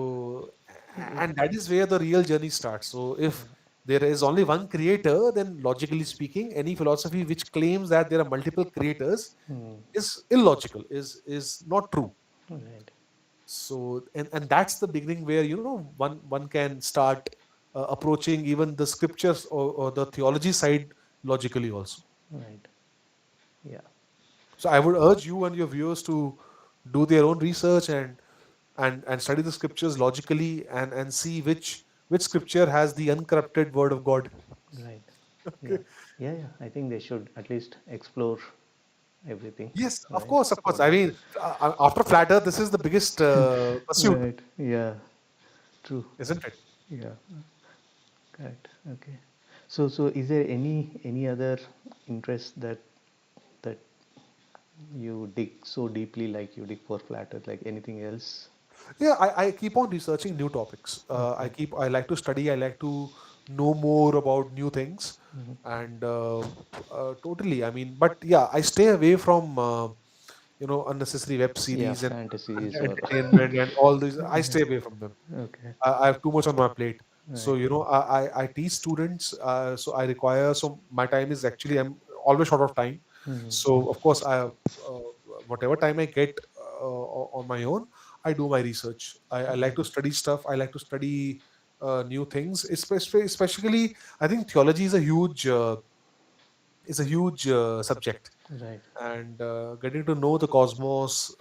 Yeah. and that is where the real journey starts. So, if there is only one creator, then logically speaking, any philosophy which claims that there are multiple creators Hmm. is illogical, is not true. Right. So, and that's the beginning where, one can start approaching even the scriptures, or the theology side logically also. Right. Yeah. So, I would urge you and your viewers to do their own research, and study the scriptures logically, and see which scripture has the uncorrupted word of God. Right. Yeah. Okay. Yeah. Yeah. I think they should at least explore everything. Yes, of Right. course, of course. So. I mean, after flat Earth, this is the biggest pursuit, Right. Yeah. True. isn't it? Yeah. Correct. Okay. So is there any other interest that you dig so deeply, like you dig for flat earth, like anything else? Yeah, I keep on researching new topics. Okay. I like to study. I like to know more about new things, and totally. I mean, but yeah, I stay away from unnecessary web Yeah, series and fantasies or entertainment and all these. I stay away from them. okay. I have too much on my plate. So Right. I teach students. So I require, so my time is actually, I'm always short of time. So of course whatever time I get on my own, I do my research. I like to study stuff. I like to study new things. Especially, I think theology is a huge subject, Right. and getting to know the cosmos,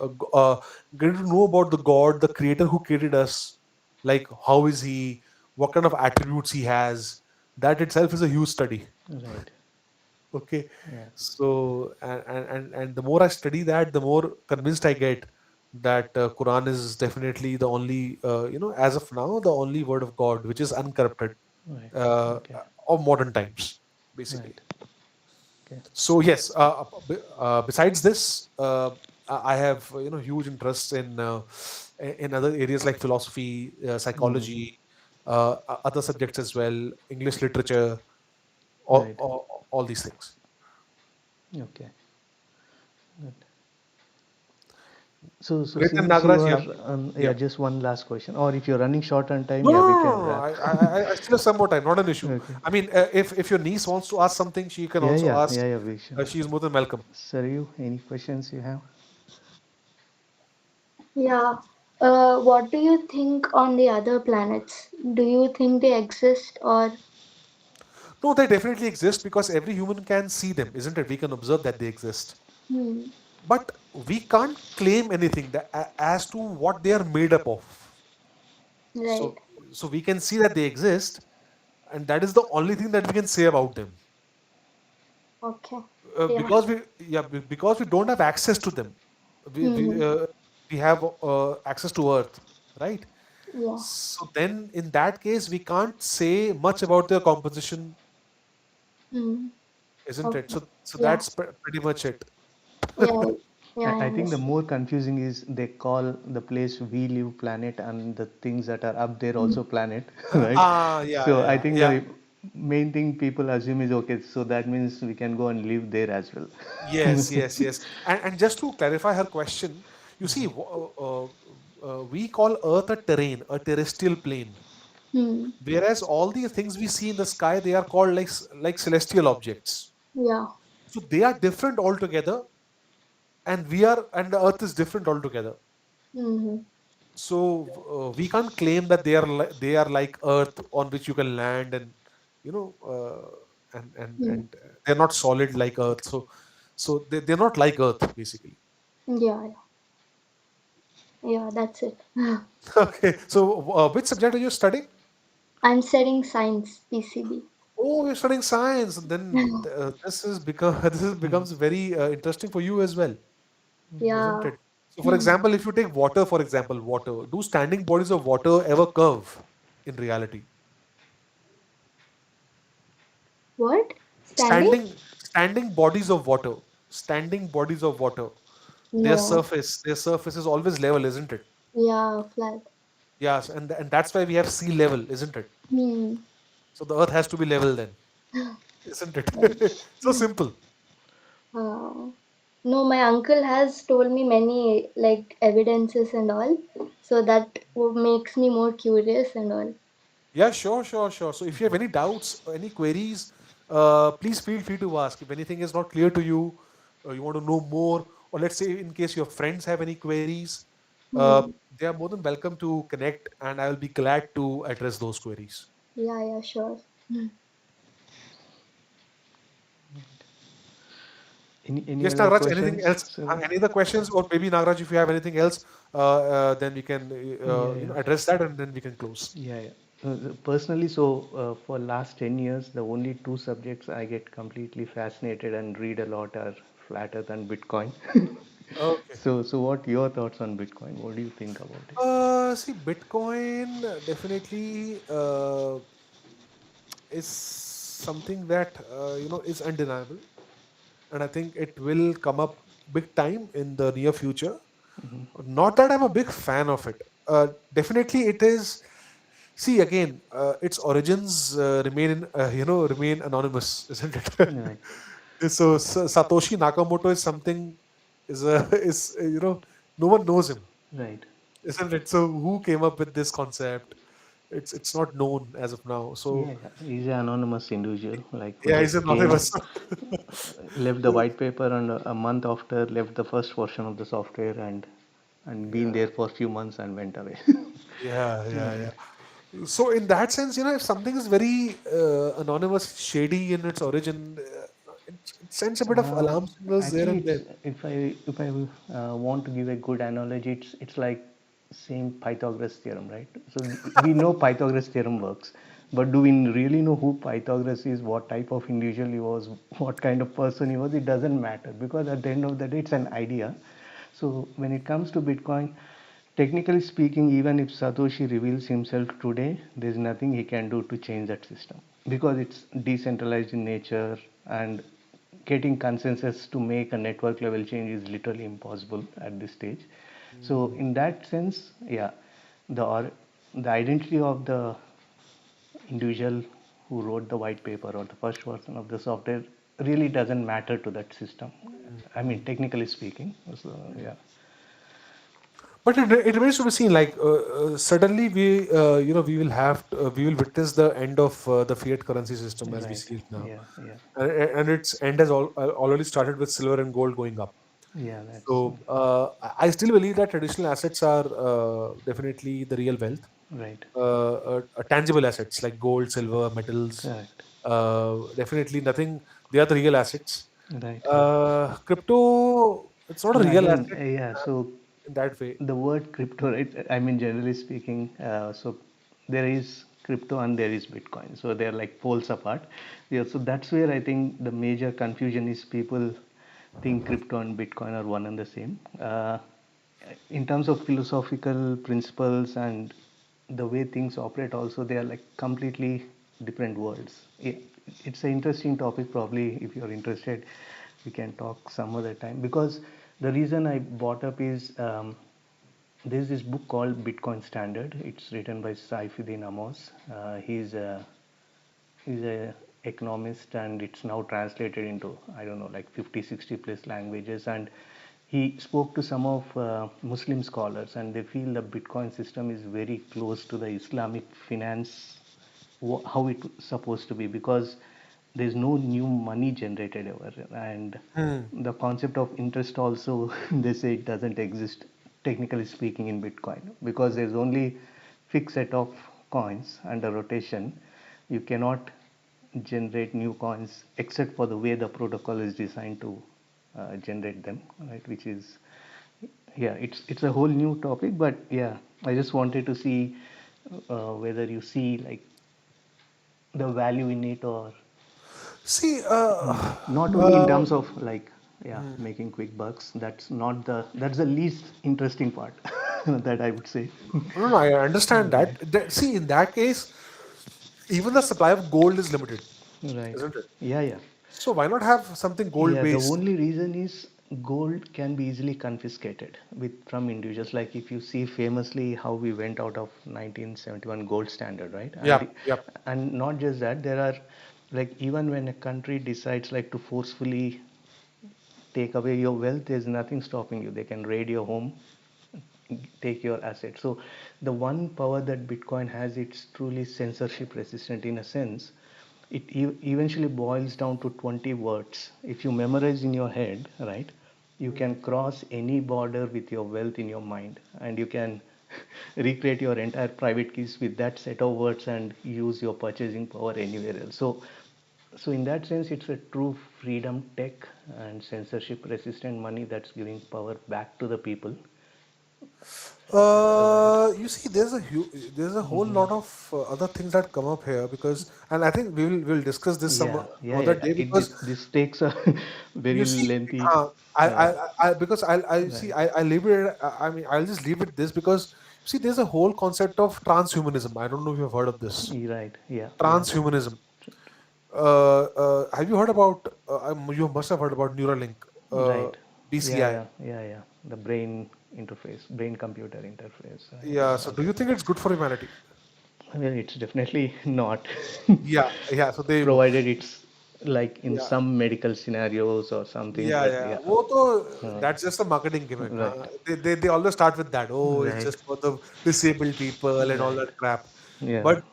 getting to know about the God, the creator who created us, like how is he, what kind of attributes he has, that itself is a huge study. Right. Okay, Yeah. so and the more I study that, the more convinced I get that Quran is definitely the only, as of now, the only word of God which is uncorrupted, Right. uh, Okay. of modern times, basically. Right. Okay. So yes, besides this, I have huge interests in other areas like philosophy, psychology, other subjects as well, English literature, Right. all these things. Okay. Good. So Great and since you Nagraj, are yeah. yeah, Yeah. just one last question, or if you're running short on time, No, yeah, no, we no, can no. wrap. I still have some more time. Not an issue. Okay. I mean, if your niece wants to ask something, she can Yeah, also yeah, ask. yeah, yeah, we should. She is more than welcome. Sir, you any questions you have? Yeah. What do you think on the other planets? Do you think they exist or? No, they definitely exist because every human can see them, isn't it? We can observe that they exist. Hmm. But we can't claim anything as to what they are made up of. Right. So we can see that they exist, and that is the only thing that we can say about them. Okay. Yeah. Because because we don't have access to them. We we, Hmm. uh, we have access to Earth, right? Yeah. So then, in that case, we can't say much about their composition, Hmm. isn't it? Okay. So Yeah. that's pretty much it. Yeah. Yeah. I I think the understand. more confusing is they call the place we live planet and the things that are up there Hmm. also planet, right? Yeah, So yeah, I yeah, think yeah. the main thing people assume is okay, so that means we can go and live there as well. Yes, yes, yes. And just to clarify her question, you see, we call Earth a terrain, a terrestrial plane, Hmm. whereas all the things we see in the sky, they are called like celestial objects. Yeah. So they are different altogether, and the Earth is different altogether. Hmm. So we can't claim that they are like Earth on which you can land, and you know Hmm. and they're not solid like Earth. So they're not like Earth basically. Yeah. Yeah. Yeah. That's it. Okay. So which subject are you studying? I'm studying science, PCB. Oh, you're studying science. Then this is becomes very interesting for you as well, isn't Yeah. it? So, for Hmm. example, if you take water, for example, water, do standing bodies of water ever curve in reality? What? Standing? Standing bodies of water, standing bodies of water, No. their surface is always level, isn't it? Yeah. Flat. Yes, and that's why we have sea level, isn't it? Hmm. So the earth has to be level then, isn't Right. it? So simple. Uh, no, my uncle has told me many like evidences and all, so that makes me more curious and all. Yeah, sure, sure, sure. So if you have any doubts or any queries, please feel free to ask. If anything is not clear to you, you want to know more, or let's say in case your friends have any queries, Hmm. they are more than welcome to connect, and I will be glad to address those queries. Yeah, yeah, sure. Hmm. Any Yes, other Nagraj, anything questions, else? sir? Any other questions, or maybe Nagraj, if you have anything else, then we can Yeah, yeah. address that, and then we can close. Yeah, yeah. Personally, so for last 10 years, the only two subjects I get completely fascinated and read a lot are flat earth and Bitcoin. Okay. So what your thoughts on Bitcoin? What do you think about it? See, Bitcoin definitely is something that is undeniable, and I think it will come up big time in the near future. Not that I'm a big fan of it. Definitely, it is. See again, its origins remain anonymous, isn't it? Right, So Satoshi Nakamoto is something is a is no one knows him, right. isn't it? So who came up with this concept? It's not known as of now. Yeah, So yeah. He's an anonymous individual, like who yeah, he's just came, anonymous. left the white paper, and a month after left the first version of the software, and been Yeah, there for a few months and went away. yeah, yeah, Right. yeah. So in that sense, if something is very anonymous, shady in its origin, it sends a bit of Uh, alarm signals there Actually, and it's then. if I want to give a good analogy, it's like same Pythagoras theorem, right? So we know Pythagoras theorem works, but do we really know who Pythagoras is, what type of individual he was, what kind of person he was? It doesn't matter because at the end of the day, it's an idea. So when it comes to Bitcoin, technically speaking, even if Satoshi reveals himself today, there's nothing he can do to change that system because it's decentralized in nature, and getting consensus to make a network level change is literally impossible at this stage. So Mm, in that sense, yeah, the the identity of the individual who wrote the white paper or the first version of the software really doesn't matter to that system. mm, I mean, mm. technically speaking. So yeah. But it remains to be seen. Like suddenly we will witness the end of the fiat currency system as we Right. see it now, Yeah. Yeah. and its end has already started with silver and gold going up. Yeah. That's So I still believe that traditional assets are definitely the real wealth. right. Tangible assets like gold, silver, metals. Correct. Definitely nothing. They are the real assets. Right. Crypto, it's not a No, real again, asset yeah. So in that way. the word crypto, right? I mean, generally speaking, so there is crypto and there is Bitcoin. So they're like poles apart. Yeah. So that's where I think the major confusion is people think crypto and Bitcoin are one and the same. In terms of philosophical principles and the way things operate, also they are like completely different worlds. It's an interesting topic. Probably, if you're interested, we can talk some other time. Because the reason I brought up is there's this book called Bitcoin Standard. It's written by Saifuddin Amos. He's a economist, and it's now translated into, I don't know, like 50, 60 plus languages. And he spoke to some of Muslim scholars, and they feel the Bitcoin system is very close to the Islamic finance, how it's supposed to be, because there's no new money generated ever, and Hmm. the concept of interest also they say it doesn't exist, technically speaking, in Bitcoin, because there's only fixed set of coins under rotation. You cannot generate new coins except for the way the protocol is designed to generate them, right? Which is, yeah, it's a whole new topic, but yeah, I just wanted to see whether you see like the value in it, or See, not only in uh, terms of like, yeah, making quick bucks. That's the least interesting part that I would say. no, no, I understand that. Right. See, in that case, even the supply of gold is limited, Right. isn't it? Yeah, yeah. So why not have something gold Yeah, the based? only reason is gold can be easily confiscated with from individuals. Like if you see famously how we went out of 1971 gold standard, right? Yep, yep. And not just that, there are like, even when a country decides like to forcefully take away your wealth, there's nothing stopping you. They can raid your home, take your assets. So the one power that Bitcoin has, it's truly censorship resistant in a sense. It eventually boils down to 20 words. If you memorize in your head, right, you can cross any border with your wealth in your mind, and you can recreate your entire private keys with that set of words and use your purchasing power anywhere else. So in that sense, it's a true freedom tech and censorship resistant money that's giving power back to the people. Right. You see, there's a whole lot of other things that come up here because, and I think we'll discuss this Yeah, some yeah, other yeah. day This because this takes a you very see, lengthy. uh, I, Uh, I, I because I see right, I leave it. I mean, I'll just leave it this because see, there's a whole concept of transhumanism. I don't know if you've heard of this right. Yeah, yeah. transhumanism. Have you heard about? You must have heard about Neuralink, uh, Right. Yeah, BCI. yeah, yeah, yeah. The brain interface, brain computer interface. Right. Yeah. Yeah. So, do you think it's good for humanity? Well, it's definitely not, Yeah. Yeah. So there you go. provided it's like in Yeah. some medical scenarios or something. Yeah, But yeah. yeah, वो तो uh, that's just a marketing gimmick. right, They always start with that. Oh, it's right, just for the disabled people and all right. that crap. Yeah. But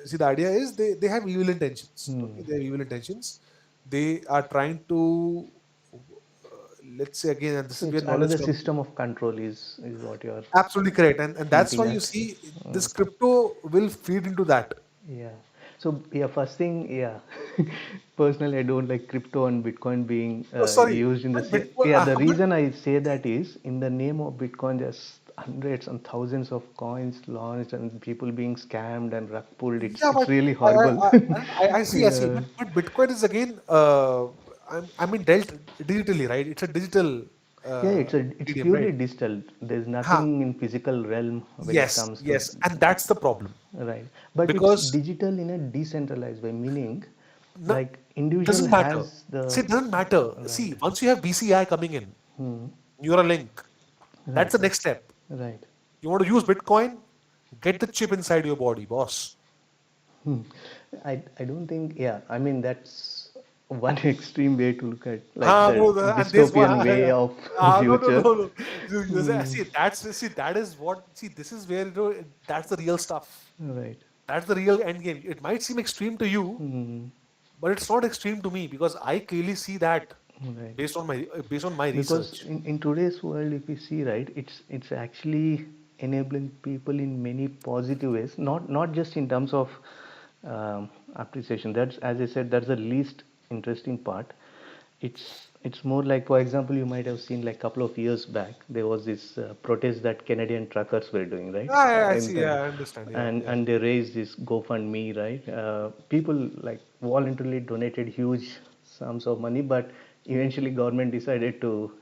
see, the idea is they have evil intentions. Okay, Hmm. they have evil intentions. They are trying to let's say again, and this So is it's where knowledge another comes. system of control is what you're Absolutely correct, and that's why hinting you at. see this Mm. crypto will feed into that. Yeah. So yeah, first thing, yeah. Personally, I don't like crypto and Bitcoin being Oh, sorry, used in the but same. Bitcoin, Yeah, the but reason I say that is in the name of Bitcoin, there's hundreds and thousands of coins launched and people being scammed and rug pulled. It's yeah, it's but really I, I, horrible. I see, I see. Yeah. But Bitcoin is again, I mean, dealt digitally, right? It's a digital Yeah, uh, it's medium, right? purely digital. There's Huh. nothing in physical realm when it Yes, comes to, yes, and that's the problem right. But it's because digital in a decentralized way, meaning no, like individual doesn't matter. has the See, it doesn't matter. right. See, once you have BCI coming in, Hmm. Neuralink, that's Right. the next step. Right. You want to use Bitcoin? Get the chip inside your body, boss. Hmm. I don't think, yeah, I mean that's one extreme way to look at like Ah, the bro, and there's one. dystopian way of No, no, future. no, no. Mm, See, that is what. See, this is where that's the real stuff. right. That's the real end game. It might seem extreme to you, Mm, but it's not extreme to me because I clearly see that right. based on my Because research. in today's world, if you see, right, it's actually enabling people in many positive ways, not just in terms of appreciation. That's, as I said, that's the least interesting part. It's more like, for example, you might have seen like couple of years back there was this protest that Canadian truckers were doing, right? I In see. the, Yeah, I understand. Yeah, yeah. and they raised this GoFundMe, right? People like voluntarily donated huge sums of money, but eventually government decided to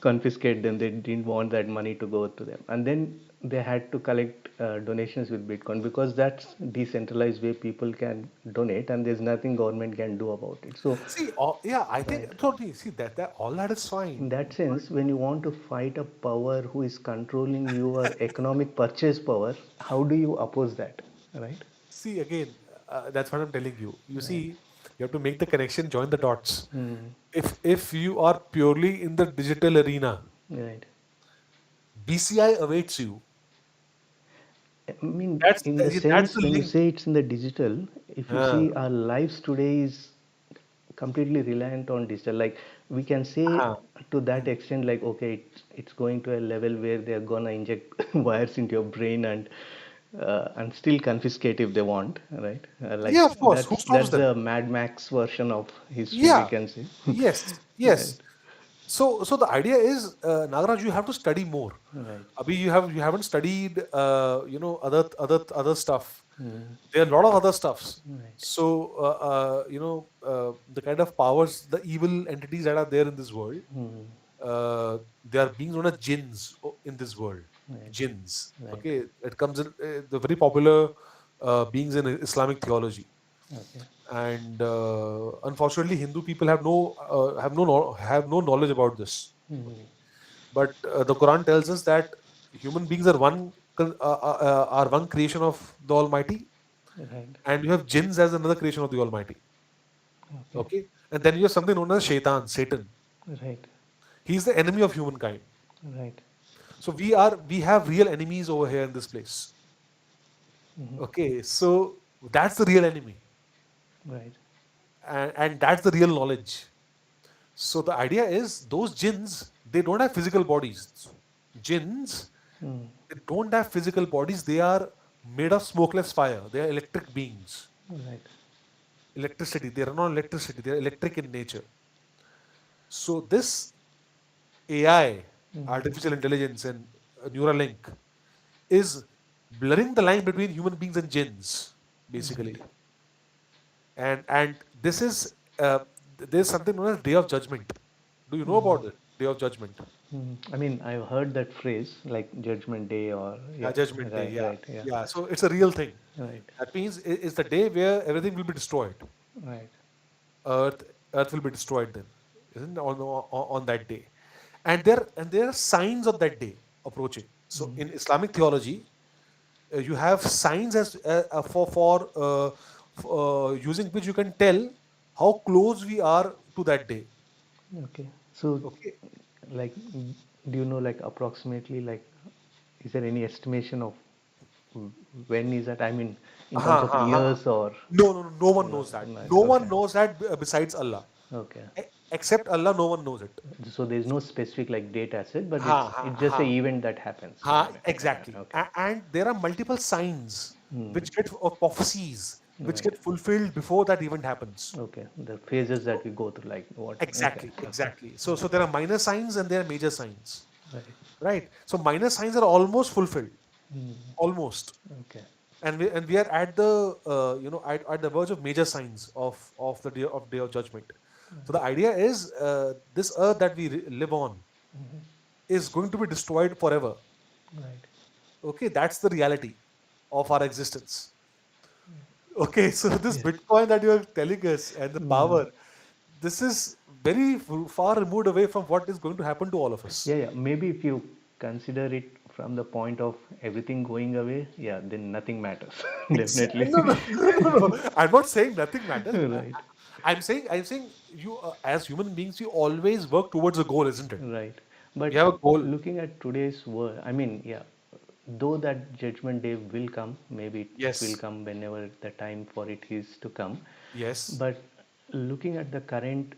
confiscate them. They didn't want that money to go to them, and then they had to collect donations with Bitcoin, because that's decentralized way people can donate, and there's nothing government can do about it. So See, yeah, I think right, totally. See that all that is in fine. that sense, when you want to fight a power who is controlling your economic purchase power, how do you oppose that, right? See, again, that's what I'm telling you. You Right. see, you have to make the connection, join the dots. Hmm. If you are purely in the digital arena, Right. BCI awaits you. I mean, That's in the that's sense, the when you link. say it's in the digital, if you Uh, see our lives today is completely reliant on digital. Like we can say uh, to that extent, like okay, it's going to a level where they're gonna inject wires into your brain and still confiscate if they want, right? Like yeah, of course. Who stops that's them? the Mad Max version of history, we Yeah. can say. Yes. Right. Yes. So the idea is, Nagaraj, you have to study more. Right. Abhi, you haven't studied, other stuff. Mm. There are a lot of other stuffs. Right. So the kind of powers, the evil entities that are there in this world, Mm. they are being known as jinns in this world. Right. Jinns. Right. Okay, it comes in the very popular beings in Islamic theology, Okay. and unfortunately, Hindu people have no knowledge about this. Mm. Okay, but the Quran tells us that human beings are one creation of the Almighty, Right. and you have jinns as another creation of the Almighty. Okay. Okay, and then you have something known as Shaitan, Satan. Right. He's the enemy of humankind. Right. So we have real enemies over here in this place. Mm. Okay, so that's the real enemy, Right. and that's the real knowledge. So the idea is those jinns, they don't have physical bodies. Jinns, Mm. they don't have physical bodies. They are made of smokeless fire. They are electric beings. Right. Electricity. They run on electricity. They are electric in nature. So this AI, Mm. artificial intelligence, and Neuralink is blurring the line between human beings and jinns, Right. basically. And this is there's something known as Day of Judgment. Do you know Mm. about it? Day of Judgment. Mm. I mean, I've heard that phrase like Judgment Day or Yeah, yeah. Judgment Day. Right. Yeah, Right. Yeah. yeah. So it's a real thing. Right. That means it's the day where everything will be destroyed. Right. Earth, Earth will be destroyed then, isn't it? On that day, and there are signs of that day approaching. So Mm. in Islamic theology, you have signs as using which you can tell how close we are to that day. Okay. So, Okay. like, do you know, like, approximately, like, is there any estimation of when is that? I mean, in terms Uh-huh, of uh-huh. years or No one no? knows that. No. No one Okay. knows that besides Allah. Okay. Except Allah, no one knows it. So there's no specific like date as such, but Ha ha it's just a ha. event that happens. I mean, Exactly. okay. And there are multiple signs Hmm. which get or prophecies which Right. get fulfilled before that event happens. Okay. The phases that we go through, like what? Okay. Exactly, Okay. exactly. So there are minor signs and there are major signs, Right. right? So minor signs are almost fulfilled, Hmm. almost, Okay. and we are at the at the verge of major signs of the day of judgment. So the idea is this earth that we live on is going to be destroyed forever. Right. Okay, that's the reality of our existence. Okay, so this Yes. Bitcoin that you are telling us and the Hmm. power, this is very far removed away from what is going to happen to all of us. Yeah, yeah. Maybe if you consider it from the point of everything going away, yeah, then nothing matters. Definitely. No, no, no, no, no. I'm not saying nothing matters. Right. I'm saying you as human beings, you always work towards a goal, isn't it? Right. But You have a goal. looking at today's world, I mean, yeah, though that judgment day will come, maybe it will Yes. come whenever the time for it is to come. Yes. But looking at the current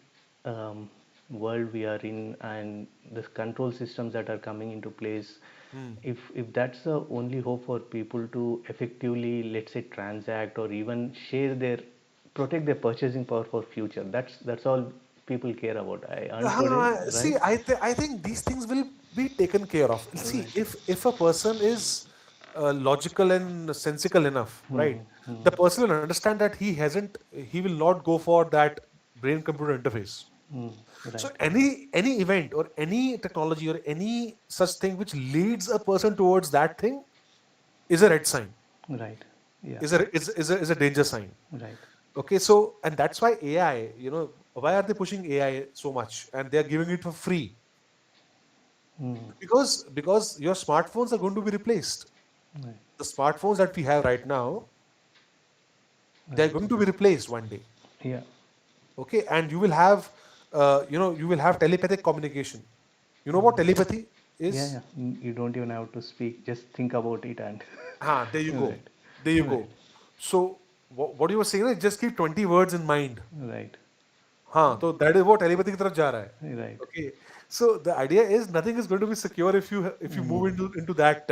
world we are in and the control systems that are coming into place, Hmm. if that's the only hope for people to effectively, let's say, transact or even share their protect their purchasing power for future, that's all people care about. I earn today, See, right? I think these things will be taken care of. See, Right. if a person is logical and sensical enough, right, Mm-hmm. the person will understand that he will not go for that brain computer interface. Mm, So right, any event or any technology or any such thing which leads a person towards that thing is a red sign, right, yeah, is a danger sign. right, Okay, so and that's why AI, why are they pushing AI so much and they are giving it for free? mm, Because your smartphones are going to be replaced. right, The smartphones that we have right now, they're right, going to be replaced one day. yeah, Okay, and you will have telepathic communication. You know what telepathy yeah, is? yeah. You don't even have to speak, just think about it and Ah, there you go. right, There you right, go. So what you were saying is just keep 20 words in mind. right, हाँ तो that is वो telepathy की तरफ जा रहा है. right, Okay, so the idea is nothing is going to be secure if you move mm, into that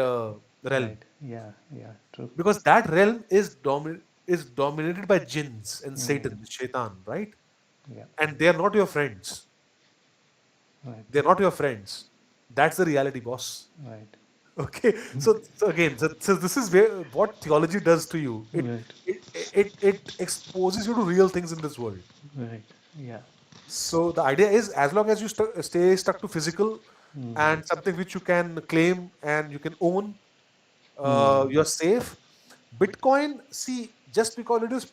realm, right, yeah, yeah, true, because that realm is dominated by jinns and mm, Satan, Shaitan, right? yeah, And they are not your friends. right, They're not your friends. That's the reality, boss. right, Okay, so again, so this is where what theology does to you. right, It exposes you to real things in this world. right, yeah, So the idea is, as long as you stay stuck to physical mm, and something which you can claim and you can own, mm, you're safe. Bitcoin, see, just because it is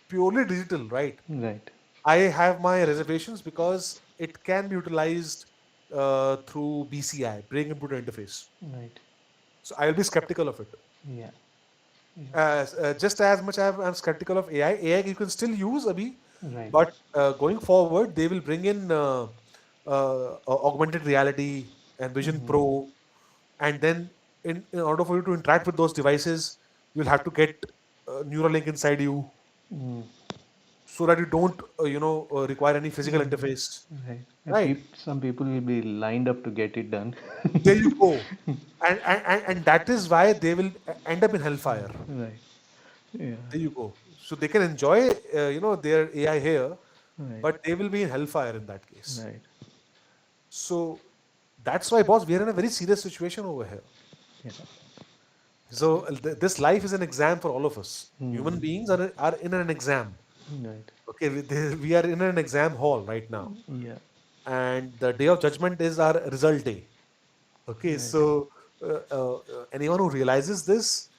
purely digital, right? right, I have my reservations because it can be utilized through BCI, Brain Computer Interface. right, So I'll be skeptical of it. yeah, yeah, Just as much I'm skeptical of AI. AI you can still use, Abhi, right, but going forward, they will bring in augmented reality and Vision mm, Pro, and then in order for you to interact with those devices, you'll have to get Neuralink inside you mm, so that you don't, require any physical mm, interface, right. And right? some people will be lined up to get it done. There you go, and that is why they will end up in hellfire. Right. Yeah. There you go. So they can enjoy, their AI here, Right. but they will be in hellfire in that case. Right. So that's why, boss, we are in a very serious situation over here. Yeah. So this life is an exam for all of us. Human Hmm. beings are in an exam. Right. Okay, we are in an exam hall right now, Yeah. and the day of judgment is our result day. Okay, Right. so anyone who realizes this,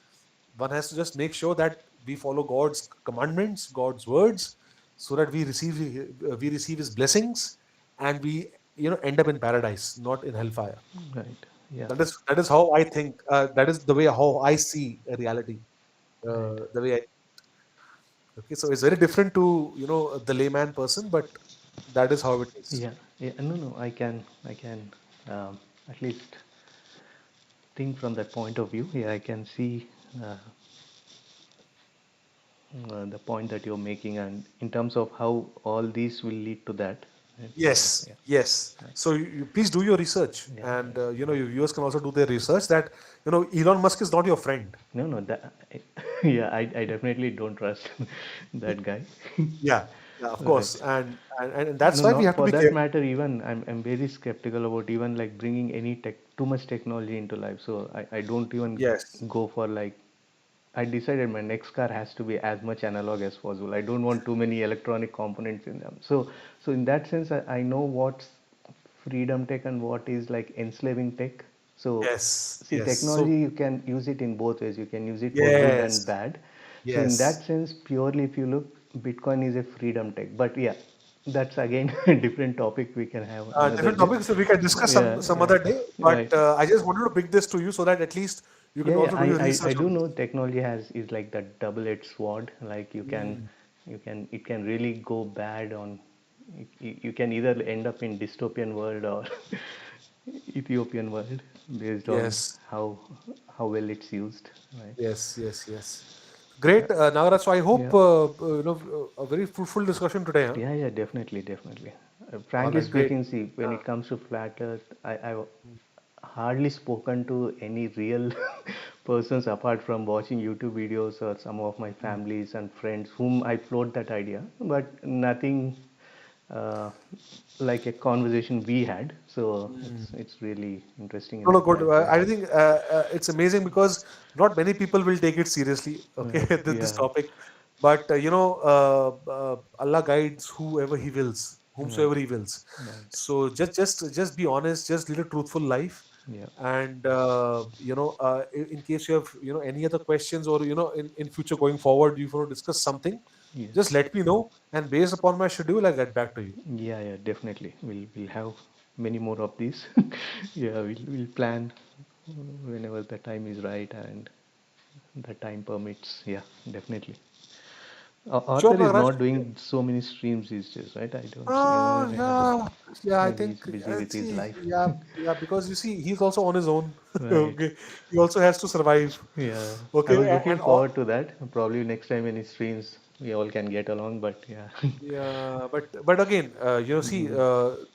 one has to just make sure that we follow God's commandments, God's words, so that we receive His blessings, and we end up in paradise, not in hellfire. Right. Yeah. That is how I think. That is the way how I see a reality. Right. The way I Okay, so it's very different to the layman person, but that is how it is. Yeah. Yeah. No. No. I can at least think from that point of view. Yeah. I can see uh, the point that you're making, and in terms of how all these will lead to that. Right? So Yes, yeah. yes. Right. So you please do your research, Yeah. and Right. your viewers can also do their research. That Elon Musk is not your friend. No. No. That. Yeah. I definitely don't trust that guy. Yeah, yeah, of Right. course, and that's No, why we not have to for be that careful. matter. Even I'm very skeptical about even like bringing any too much technology into life. So I don't even Yes, go for like. I decided my next car has to be as much analog as possible. I don't want too many electronic components in them. So in that sense, I know what's freedom tech and what is like enslaving tech. So yes, see, yes. So technology you can use it in both ways. You can use it for good and yes, bad. So in that yes. sense, purely if you look, Bitcoin is a freedom tech. But yeah, that's again a different topic we can have another Different day. topics, so we can discuss Yeah, some yeah, other day. But right. I just wanted to bring this to you so that at least you can Yeah, yeah. also I, do your I research do on know this. technology has is like that double-edged sword. Like you can, Mm. it can really go bad on. You can either end up in dystopian world or Ethiopian world based on Yes. how well it's used, right? Yes, yes, yes. Great, Nagaraj. So I hope Yeah. a very fruitful discussion today. Huh? Yeah, yeah, definitely, definitely. All Frankly right, great. speaking, see, when Uh, it comes to flat Earth, I've hardly spoken to any real persons apart from watching YouTube videos or some of my mm, families and friends whom I float that idea, but nothing uh, like a conversation we had. So mm. it's really interesting in No, no, that good. fact. Yeah. I think it's amazing because not many people will take it seriously. Okay, Right. this Yeah. topic, but Allah guides whoever He wills, Right. whomsoever He wills. Right. So just be honest, just live a truthful life, Yeah. and in case you have any other questions, or in future going forward you want to discuss something, Yes. just let me know, and based upon my schedule I'll get back to you. Yeah, yeah, definitely. We'll have many more of these. Yeah, we'll plan whenever the time is right and the time permits. Yeah, definitely. Sure, Arthur is Nagaraj. not doing so many streams these days, right? I don't see. Yeah, Yeah, yeah. I maybe he's think busy with his see, life. yeah, yeah. Because you see, he's also on his own. Right. Okay, he also has to survive. Yeah, I Okay, was looking and all, forward to that. Probably next time when he streams, we all can get along. But yeah. yeah. But again, see, Mhm.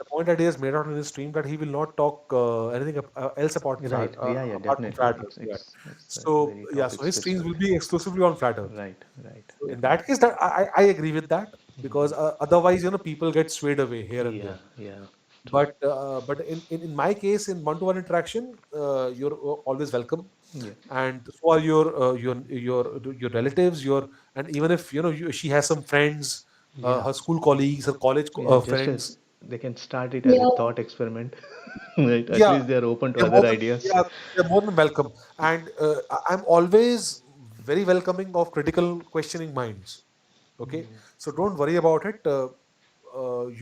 the point that he has made out in his stream that he will not talk anything else Right. Yeah, yeah, apart from definitely. flat Earth. Yeah. It's So very yeah, topic so his streams specific. will be exclusively on flat Earth. Right. Right. So in that Definitely. case, that I agree with that, because otherwise, people get swayed away here and Yeah. there. Yeah. True. But in my case, in one-to-one interaction, you're always welcome, Yeah. and so are your relatives, and even if she has some friends, Yeah. her school colleagues, her college Yeah. Just a, friends. they can start it as a Yeah. thought experiment. Right. At Yeah, least they are open to they're more other than ideas. yeah, they're more than welcome, and I'm always very welcoming of critical questioning minds. Okay, so don't worry about it.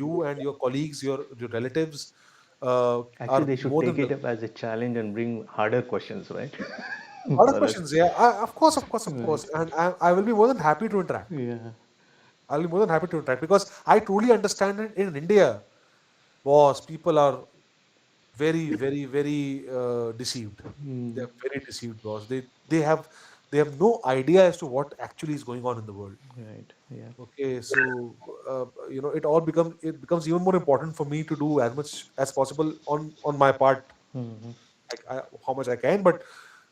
You and your colleagues, your relatives, Actually, are they should more than take it welcome. up as a challenge and bring harder questions, right? Other For us. questions, yeah, of course, of course, of Right. course, and I will be more than happy to interact. Yeah. I'll be more than happy to interact, because I truly understand that in India, boss, people are very, very, very deceived. Mm. They're very deceived, boss. They have no idea as to what actually is going on in the world. Right. Yeah. Okay, so it becomes even more important for me to do as much as possible on my part, Hmm. how much I can. But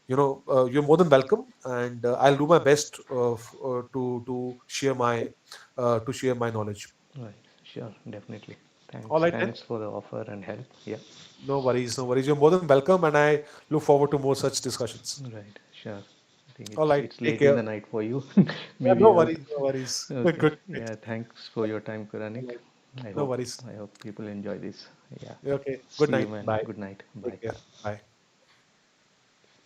you're more than welcome, and I'll do my best to share my knowledge. Right. Sure. Definitely. All Thanks. right then. Thanks for the offer and help. Yeah. No worries, no worries. You're more than welcome, and I look forward to more such discussions. Right. Sure. I think All right, it's take late in care. the night for you. Yeah, Maybe no you have worries, to. no worries. Okay. Good, great. Yeah. Thanks for your time, All Quranic. right. I No hope worries. I hope people enjoy this. Yeah. Okay. Good See you, night. man. Bye. Good night. Bye. Take care. Bye.